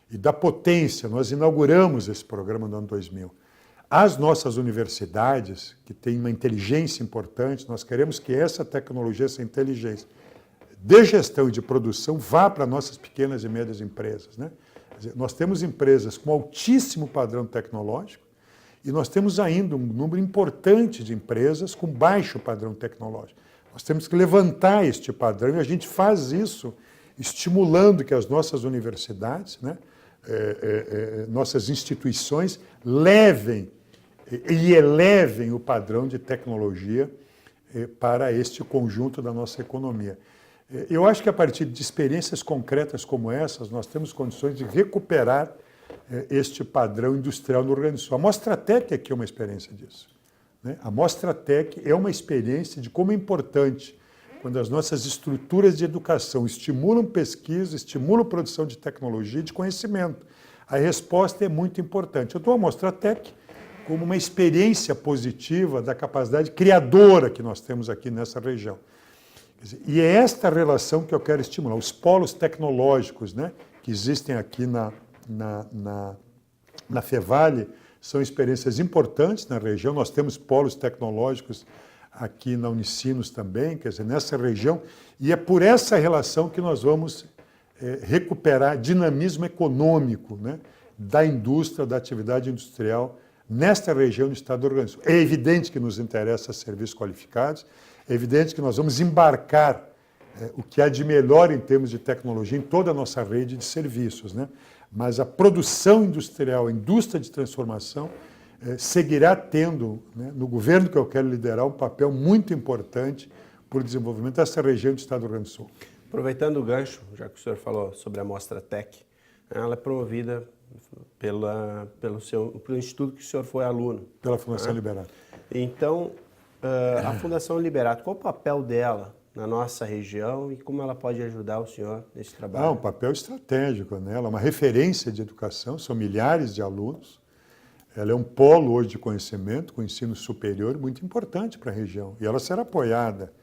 E da potência, nós inauguramos esse programa no ano 2000. As nossas universidades, que têm uma inteligência importante, nós queremos que essa tecnologia, essa inteligência de gestão e de produção vá para nossas pequenas e médias empresas, né? Quer dizer, nós temos empresas com altíssimo padrão tecnológico e nós temos ainda um número importante de empresas com baixo padrão tecnológico. Nós temos que levantar este padrão e a gente faz isso estimulando que as nossas universidades, né, nossas instituições levem e elevem o padrão de tecnologia para este conjunto da nossa economia. Eu acho que a partir de experiências concretas como essas, nós temos condições de recuperar este padrão industrial no Rio Grande do Sul. A Mostratec aqui é uma experiência disso, né? A Mostratec é uma experiência de como é importante quando as nossas estruturas de educação estimulam pesquisa, estimulam produção de tecnologia e de conhecimento. A resposta é muito importante. Eu dou a Mostratec como uma experiência positiva da capacidade criadora que nós temos aqui nessa região. E é esta relação que eu quero estimular. Os polos tecnológicos, né, que existem aqui na Fevale são experiências importantes na região. Nós temos polos tecnológicos aqui na Unicinos também, quer dizer, nessa região. E é por essa relação que nós vamos recuperar dinamismo econômico, né, da indústria, da atividade industrial nesta região do estado do Rio Grande do Sul. É evidente que nos interessa serviços qualificados, é evidente que nós vamos embarcar o que há de melhor em termos de tecnologia em toda a nossa rede de serviços, né? mas a produção industrial, a indústria de transformação, seguirá tendo, né, no governo que eu quero liderar, um papel muito importante para o desenvolvimento dessa região do estado do Rio Grande do Sul. Aproveitando o gancho, já que o senhor falou sobre a Mostra Tech, ela é promovida pelo instituto que o senhor foi aluno. Pela Fundação Liberato. Então, a Fundação Liberato, qual o papel dela na nossa região e como ela pode ajudar o senhor nesse trabalho? Um papel estratégico, né? Ela é uma referência de educação, são milhares de alunos. Ela é um polo hoje de conhecimento, com ensino superior, muito importante para a região. E ela será apoiada.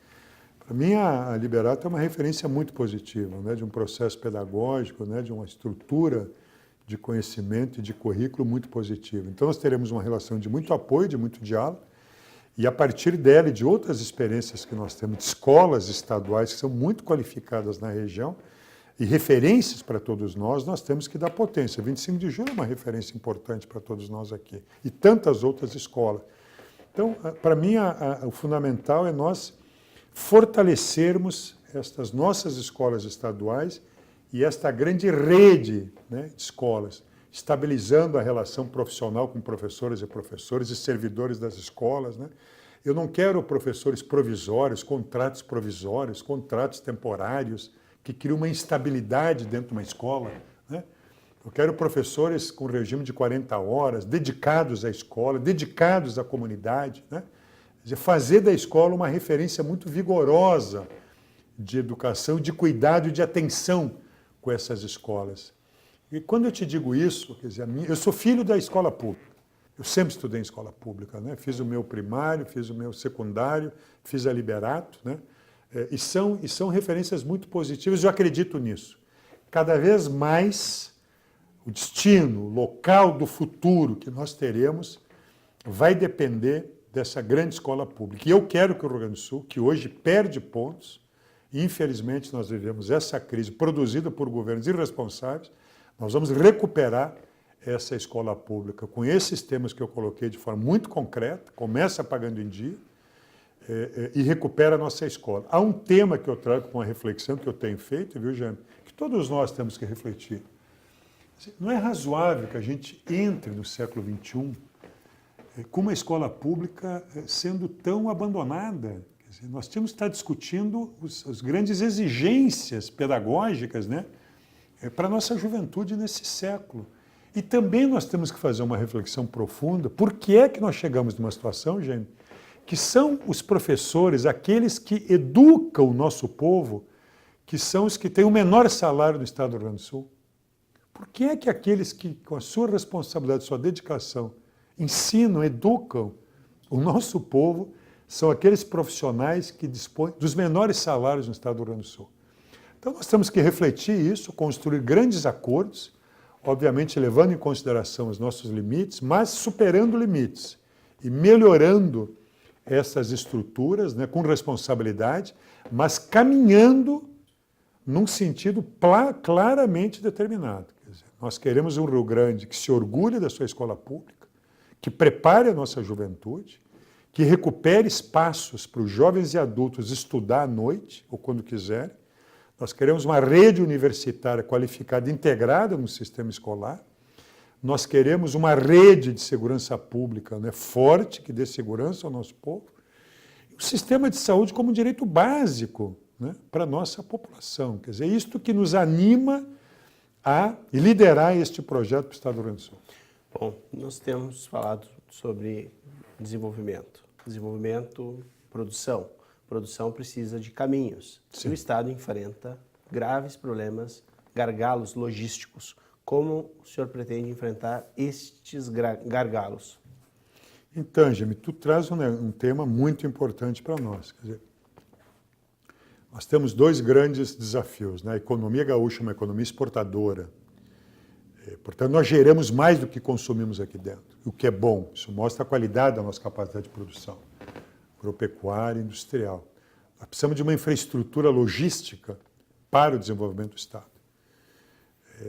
Para mim, a Liberato é uma referência muito positiva, né? De um processo pedagógico, né? De uma estrutura de conhecimento e de currículo muito positiva. Então, nós teremos uma relação de muito apoio, de muito diálogo. E a partir dela e de outras experiências que nós temos, de escolas estaduais que são muito qualificadas na região e referências para todos nós temos que dar potência. 25 de julho é uma referência importante para todos nós aqui. E tantas outras escolas. Então, para mim, o fundamental é nós fortalecermos estas nossas escolas estaduais e esta grande rede, né, de escolas, estabilizando a relação profissional com professoras e professores e servidores das escolas, né? Eu não quero professores provisórios, contratos temporários, que criam uma instabilidade dentro de uma escola, né? Eu quero professores com regime de 40 horas, dedicados à escola, dedicados à comunidade, né? Quer dizer, fazer da escola uma referência muito vigorosa de educação, de cuidado e de atenção com essas escolas. E quando eu te digo isso, quer dizer, eu sou filho da escola pública. Eu sempre estudei em escola pública, né? Fiz o meu primário, fiz o meu secundário, fiz a Liberato, né? E são referências muito positivas, eu acredito nisso. Cada vez mais o destino, o local do futuro que nós teremos vai depender dessa grande escola pública. E eu quero que o Rio Grande do Sul, que hoje perde pontos, e infelizmente nós vivemos essa crise produzida por governos irresponsáveis, nós vamos recuperar essa escola pública com esses temas que eu coloquei de forma muito concreta, começa pagando em dia e recupera a nossa escola. Há um tema que eu trago com uma reflexão que eu tenho feito, viu, Jaime, que todos nós temos que refletir. Não é razoável que a gente entre no século XXI com uma escola pública sendo tão abandonada. Quer dizer, nós temos que estar discutindo as grandes exigências pedagógicas, né, para a nossa juventude nesse século. E também nós temos que fazer uma reflexão profunda. Por que é que nós chegamos numa situação, gente, que são os professores, aqueles que educam o nosso povo, que são os que têm o menor salário no estado do Rio Grande do Sul? Por que é que aqueles que, com a sua responsabilidade, sua dedicação, ensinam, educam o nosso povo, são aqueles profissionais que dispõem dos menores salários no estado do Rio Grande do Sul? Então nós temos que refletir isso, construir grandes acordos, obviamente levando em consideração os nossos limites, mas superando limites e melhorando essas estruturas, né, com responsabilidade, mas caminhando num sentido claramente determinado. Quer dizer, nós queremos um Rio Grande que se orgulhe da sua escola pública, que prepare a nossa juventude, que recupere espaços para os jovens e adultos estudar à noite ou quando quiserem. Nós queremos uma rede universitária qualificada, integrada no sistema escolar. Nós queremos uma rede de segurança pública, né, forte, que dê segurança ao nosso povo. E o sistema de saúde como um direito básico, né, para a nossa população. Quer dizer, isto que nos anima a liderar este projeto para o Estado do Rio Grande do Sul. Bom, nós temos falado sobre desenvolvimento. Desenvolvimento, produção. Produção precisa de caminhos. Sim. E o Estado enfrenta graves problemas, gargalos logísticos. Como o senhor pretende enfrentar estes gargalos? Então, Jaime, tu traz um tema muito importante para nós. Quer dizer, nós temos dois grandes desafios, né? A economia gaúcha é uma economia exportadora. Portanto, nós geramos mais do que consumimos aqui dentro, o que é bom. Isso mostra a qualidade da nossa capacidade de produção agropecuária e industrial. Nós precisamos de uma infraestrutura logística para o desenvolvimento do Estado.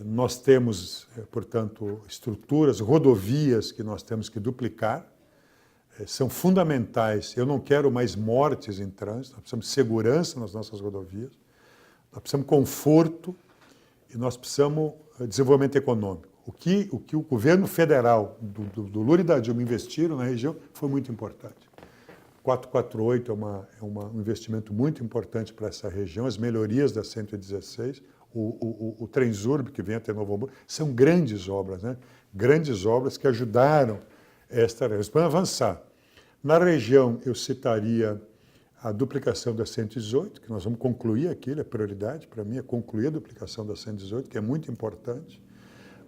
Nós temos, portanto, estruturas, rodovias que nós temos que duplicar, são fundamentais. Eu não quero mais mortes em trânsito, nós precisamos de segurança nas nossas rodovias, nós precisamos de conforto e nós precisamos de desenvolvimento econômico. O que o governo federal do Lula e da Dilma investiram na região foi muito importante. 448 é um investimento muito importante para essa região, as melhorias da 116, o Transurb, que vem até Novo Hamburgo, são grandes obras, né? Grandes obras que ajudaram esta região. Para avançar. Na região, eu citaria a duplicação da 118, que nós vamos concluir aquilo, é prioridade para mim, é concluir a duplicação da 118, que é muito importante.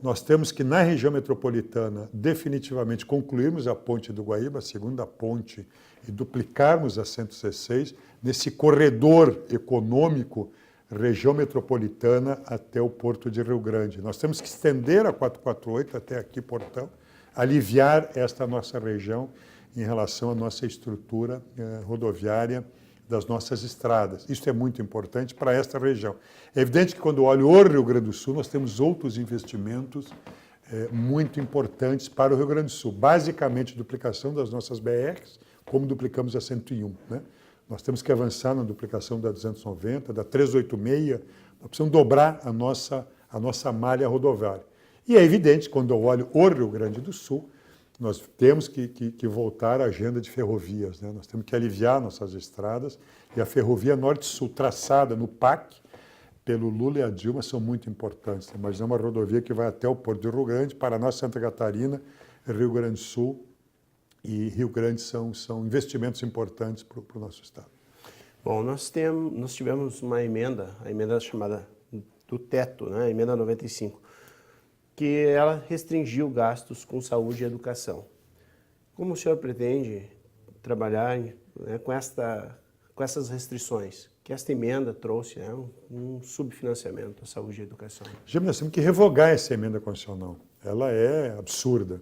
Nós temos que, na região metropolitana, definitivamente concluirmos a ponte do Guaíba, a segunda ponte, e duplicarmos a 116, nesse corredor econômico, região metropolitana até o Porto de Rio Grande. Nós temos que estender a 448 até aqui, Portão, aliviar esta nossa região em relação à nossa estrutura rodoviária das nossas estradas. Isso é muito importante para esta região. É evidente que quando olho o Rio Grande do Sul, nós temos outros investimentos muito importantes para o Rio Grande do Sul. Basicamente, duplicação das nossas BRs, como duplicamos a 101, né? Nós temos que avançar na duplicação da 290, da 386, nós precisamos dobrar a nossa malha rodoviária. E é evidente, quando eu olho o Rio Grande do Sul, nós temos que voltar à agenda de ferrovias, né? Nós temos que aliviar nossas estradas, e a ferrovia Norte-Sul, traçada no PAC, pelo Lula e a Dilma, são muito importantes. Imagina uma rodovia que vai até o Porto de Rio Grande, Paraná, Santa Catarina, Rio Grande do Sul e Rio Grande são investimentos importantes para o nosso estado. Bom, nós tivemos uma emenda, a emenda chamada do teto, né? A emenda 95, que ela restringiu gastos com saúde e educação. Como o senhor pretende trabalhar, né, com essas restrições que esta emenda trouxe, né, um subfinanciamento à saúde e educação? Nós temos que revogar essa emenda constitucional. Ela é absurda.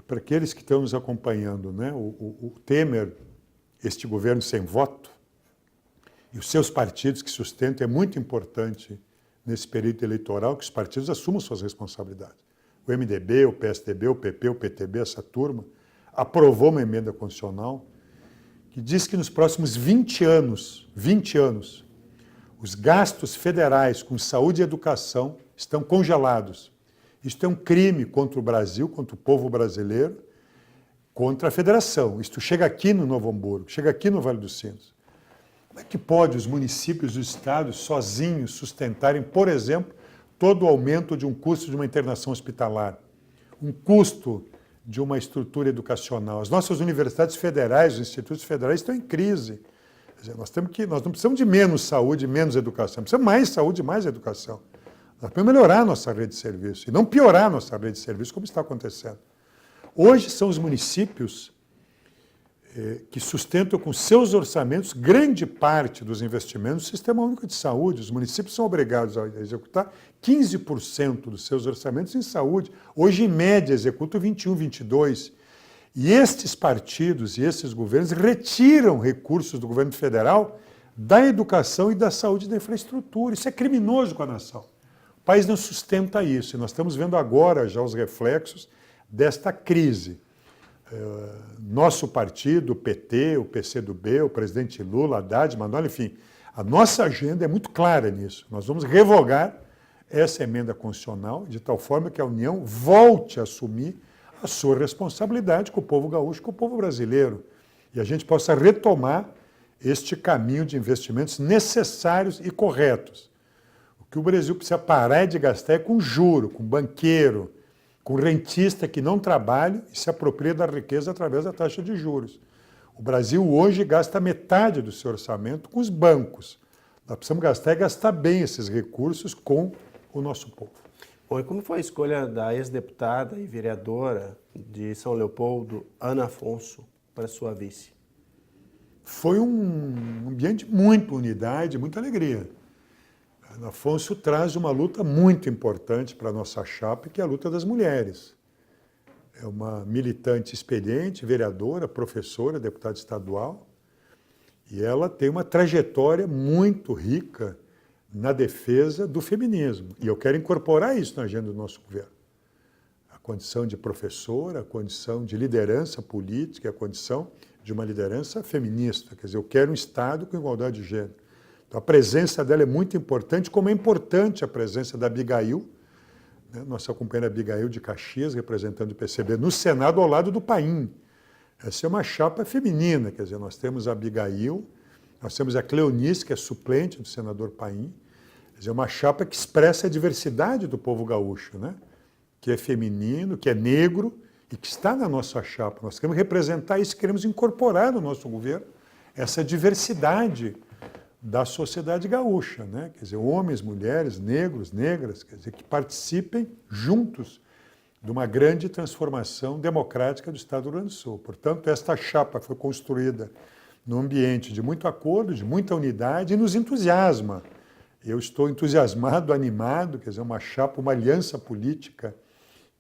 Para aqueles que estão nos acompanhando, né, o Temer, este governo sem voto, e os seus partidos que sustentam, é muito importante nesse período eleitoral que os partidos assumam suas responsabilidades. O MDB, o PSDB, o PP, o PTB, essa turma, aprovou uma emenda constitucional que diz que nos próximos 20 anos, os gastos federais com saúde e educação estão congelados. Isto é um crime contra o Brasil, contra o povo brasileiro, contra a federação. Isto chega aqui no Novo Hamburgo, chega aqui no Vale dos Sinos. Como é que pode os municípios dos estados sozinhos sustentarem, por exemplo, todo o aumento de um custo de uma internação hospitalar, um custo de uma estrutura educacional? As nossas universidades federais, os institutos federais estão em crise. Quer dizer, nós não precisamos de menos saúde e menos educação, precisamos de mais saúde e mais educação. Nós precisamos melhorar a nossa rede de serviço e não piorar a nossa rede de serviço, como está acontecendo. Hoje são os municípios que sustentam com seus orçamentos grande parte dos investimentos do Sistema Único de Saúde. Os municípios são obrigados a executar 15% dos seus orçamentos em saúde. Hoje, em média, executam 21%, 22%. E estes partidos e esses governos retiram recursos do governo federal da educação e da saúde e da infraestrutura. Isso é criminoso com a nação. O país não sustenta isso. E nós estamos vendo agora já os reflexos desta crise. Nosso partido, o PT, o PCdoB, o presidente Lula, Haddad, Manoel, enfim, a nossa agenda é muito clara nisso. Nós vamos revogar essa emenda constitucional de tal forma que a União volte a assumir a sua responsabilidade com o povo gaúcho, com o povo brasileiro, e a gente possa retomar este caminho de investimentos necessários e corretos. O que o Brasil precisa parar de gastar é com juro, com banqueiro, com rentista que não trabalha e se apropria da riqueza através da taxa de juros. O Brasil hoje gasta metade do seu orçamento com os bancos. Nós precisamos gastar bem esses recursos com o nosso povo. Bom, e como foi a escolha da ex-deputada e vereadora de São Leopoldo, Ana Afonso, para sua vice? Foi um ambiente de muita unidade, muita alegria. Ana Afonso traz uma luta muito importante para a nossa chapa, que é a luta das mulheres. É uma militante experiente, vereadora, professora, deputada estadual, e ela tem uma trajetória muito rica na defesa do feminismo. E eu quero incorporar isso na agenda do nosso governo. A condição de professora, a condição de liderança política, a condição de uma liderança feminista. Quer dizer, eu quero um Estado com igualdade de gênero. Então, a presença dela é muito importante, como é importante a presença da Abigail, né, nossa companheira Abigail de Caxias, representando o PCB no Senado ao lado do Paim. Essa é uma chapa feminina, quer dizer, nós temos a Abigail, nós temos a Cleonice, que é suplente do senador Paim. Quer dizer, é uma chapa que expressa a diversidade do povo gaúcho, né? Que é feminino, que é negro e que está na nossa chapa. Nós queremos representar isso, queremos incorporar no nosso governo essa diversidade da sociedade gaúcha, né? Quer dizer, homens, mulheres, negros, negras, quer dizer, que participem juntos de uma grande transformação democrática do Estado do Rio Grande do Sul. Portanto, esta chapa foi construída num ambiente de muito acordo, de muita unidade e nos entusiasma. Eu estou entusiasmado, animado, quer dizer, uma chapa, uma aliança política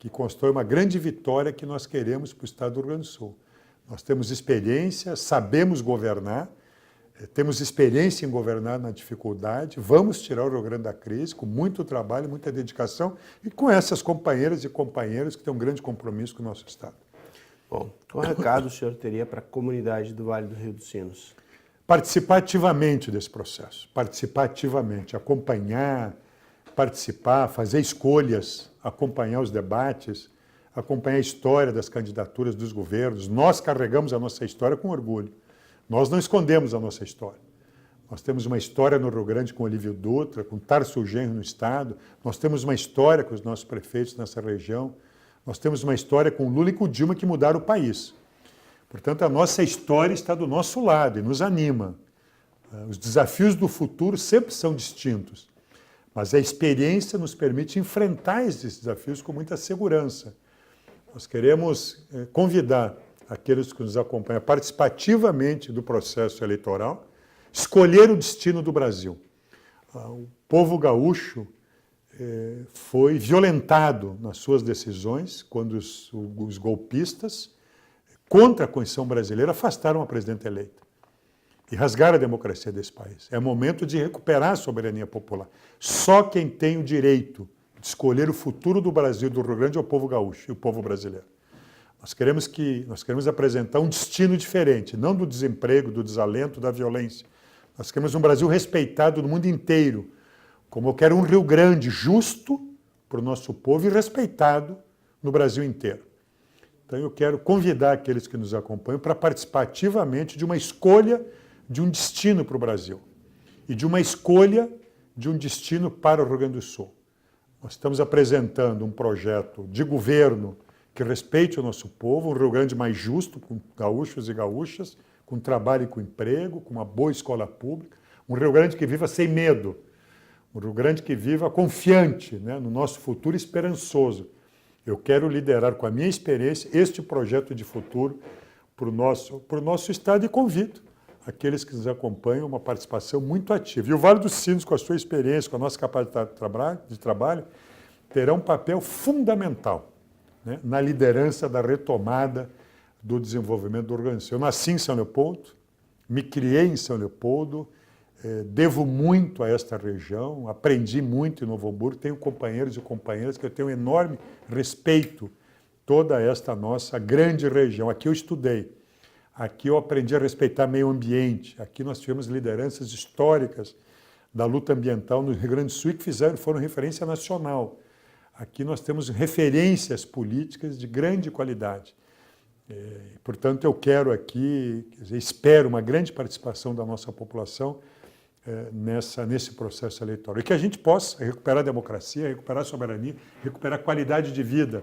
que constrói uma grande vitória que nós queremos para o Estado do Rio Grande do Sul. Nós temos experiência, sabemos governar, temos experiência em governar na dificuldade, vamos tirar o Rio Grande da crise com muito trabalho, muita dedicação e com essas companheiras e companheiros que têm um grande compromisso com o nosso Estado. Bom, qual recado o senhor teria para a comunidade do Vale do Rio dos Sinos? Participar ativamente desse processo, participar ativamente, acompanhar, participar, fazer escolhas, acompanhar os debates, acompanhar a história das candidaturas dos governos. Nós carregamos a nossa história com orgulho. Nós não escondemos a nossa história. Nós temos uma história no Rio Grande com Olívio Dutra, com Tarso Genro no Estado. Nós temos uma história com os nossos prefeitos nessa região. Nós temos uma história com Lula e com Dilma que mudaram o país. Portanto, a nossa história está do nosso lado e nos anima. Os desafios do futuro sempre são distintos, mas a experiência nos permite enfrentar esses desafios com muita segurança. Nós queremos convidar aqueles que nos acompanham a participar ativamente do processo eleitoral, escolher o destino do Brasil. O povo gaúcho foi violentado nas suas decisões quando os golpistas, contra a Constituição brasileira, afastaram a presidenta eleita e rasgaram a democracia desse país. É momento de recuperar a soberania popular. Só quem tem o direito de escolher o futuro do Brasil e do Rio Grande é o povo gaúcho e o povo brasileiro. Nós queremos apresentar um destino diferente, não do desemprego, do desalento, da violência. Nós queremos um Brasil respeitado no mundo inteiro, como eu quero um Rio Grande justo para o nosso povo e respeitado no Brasil inteiro. Então eu quero convidar aqueles que nos acompanham para participar ativamente de uma escolha de um destino para o Brasil e de uma escolha de um destino para o Rio Grande do Sul. Nós estamos apresentando um projeto de governo que respeite o nosso povo, um Rio Grande mais justo, com gaúchos e gaúchas, com trabalho e com emprego, com uma boa escola pública, um Rio Grande que viva sem medo, um Rio Grande que viva confiante, né, no nosso futuro esperançoso. Eu quero liderar com a minha experiência este projeto de futuro para o nosso Estado e convido aqueles que nos acompanham a uma participação muito ativa. E o Vale dos Sinos, com a sua experiência, com a nossa capacidade de trabalho, terá um papel fundamental, né, na liderança da retomada do desenvolvimento do Rio Grande do Sul. Eu nasci em São Leopoldo, me criei em São Leopoldo, devo muito a esta região, aprendi muito em Novo Hamburgo, tenho companheiros e companheiras que eu tenho um enorme respeito, toda esta nossa grande região. Aqui eu estudei, aqui eu aprendi a respeitar meio ambiente, aqui nós tivemos lideranças históricas da luta ambiental no Rio Grande do Sul e que foram referência nacional. Aqui nós temos referências políticas de grande qualidade. Portanto, eu quero aqui, espero uma grande participação da nossa população nesse processo eleitoral. E que a gente possa recuperar a democracia, recuperar a soberania, recuperar a qualidade de vida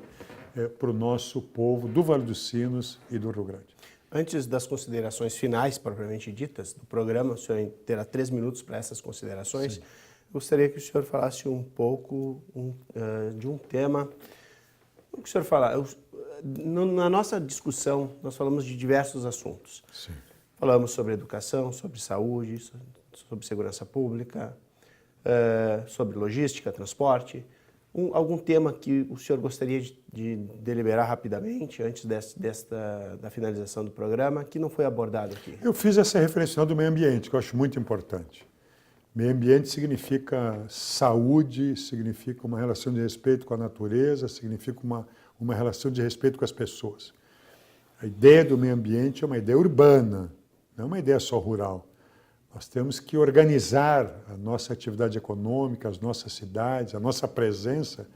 para o nosso povo do Vale dos Sinos e do Rio Grande. Antes das considerações finais, propriamente ditas, do programa, o senhor terá 3 minutos para essas considerações. Sim. Gostaria que o senhor falasse um pouco de um tema. O que o senhor fala? Na nossa discussão, nós falamos de diversos assuntos. Sim. Falamos sobre educação, sobre saúde, sobre segurança pública, sobre logística, transporte. Algum tema que o senhor gostaria de deliberar rapidamente, antes da finalização do programa, que não foi abordado aqui? Eu fiz essa referência do meio ambiente, que eu acho muito importante. Meio ambiente significa saúde, significa uma relação de respeito com a natureza, significa uma relação de respeito com as pessoas. A ideia do meio ambiente é uma ideia urbana, não é uma ideia só rural. Nós temos que organizar a nossa atividade econômica, as nossas cidades, a nossa presença,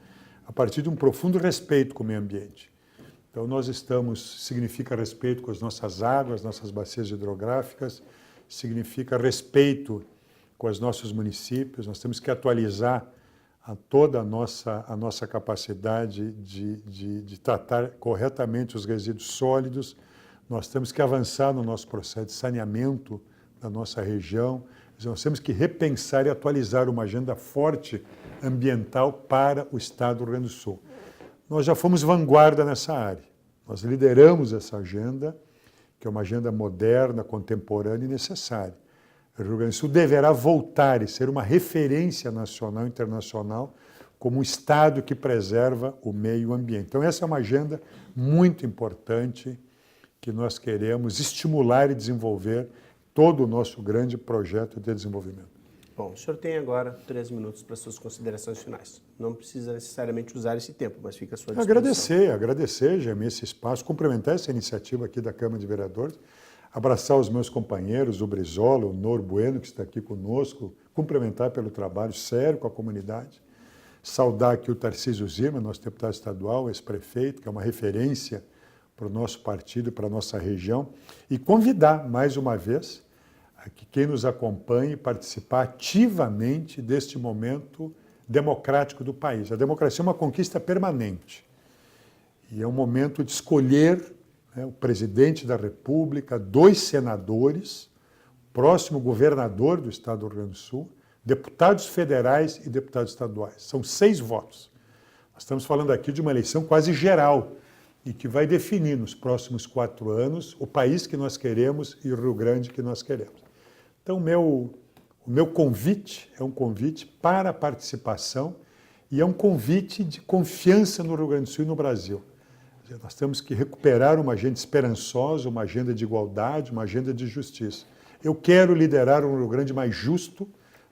a partir de um profundo respeito com o meio ambiente. Então, significa respeito com as nossas águas, nossas bacias hidrográficas, significa respeito com os nossos municípios. Nós temos que atualizar toda a nossa capacidade de tratar corretamente os resíduos sólidos. Nós temos que avançar no nosso processo de saneamento da nossa região. Nós temos que repensar e atualizar uma agenda forte ambiental para o Estado do Rio Grande do Sul. Nós já fomos vanguarda nessa área. Nós lideramos essa agenda, que é uma agenda moderna, contemporânea e necessária. O Rio Grande do Sul deverá voltar e ser uma referência nacional e internacional como um Estado que preserva o meio ambiente. Então, essa é uma agenda muito importante que nós queremos estimular e desenvolver todo o nosso grande projeto de desenvolvimento. Bom, o senhor tem agora 3 minutos para suas considerações finais. Não precisa necessariamente usar esse tempo, mas fica à sua disposição. Agradecer, Jaime, esse espaço, cumprimentar essa iniciativa aqui da Câmara de Vereadores, abraçar os meus companheiros, o Brizola, o Nor Bueno, que está aqui conosco, cumprimentar pelo trabalho sério com a comunidade, saudar aqui o Tarcísio Zirma, nosso deputado estadual, ex-prefeito, que é uma referência para o nosso partido, para a nossa região, e convidar, mais uma vez, que quem nos acompanhe participar ativamente deste momento democrático do país. A democracia é uma conquista permanente e é um momento de escolher o presidente da República, 2 senadores, próximo governador do Estado do Rio Grande do Sul, deputados federais e deputados estaduais. São 6 votos. Nós estamos falando aqui de uma eleição quase geral e que vai definir nos próximos 4 anos o país que nós queremos e o Rio Grande que nós queremos. Então, o meu convite é um convite para a participação e é um convite de confiança no Rio Grande do Sul e no Brasil. Nós temos que recuperar uma agenda esperançosa, uma agenda de igualdade, uma agenda de justiça. Eu quero liderar um Rio Grande mais justo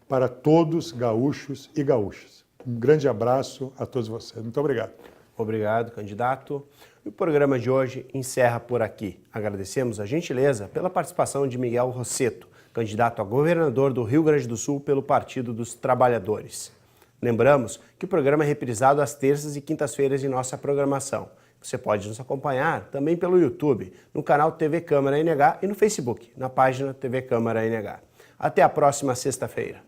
para todos gaúchos e gaúchas. Um grande abraço a todos vocês. Muito obrigado. Obrigado, candidato. E o programa de hoje encerra por aqui. Agradecemos a gentileza pela participação de Miguel Rosseto, candidato a governador do Rio Grande do Sul pelo Partido dos Trabalhadores. Lembramos que o programa é reprisado às terças e quintas-feiras em nossa programação. Você pode nos acompanhar também pelo YouTube, no canal TV Câmara NH e no Facebook, na página TV Câmara NH. Até a próxima sexta-feira.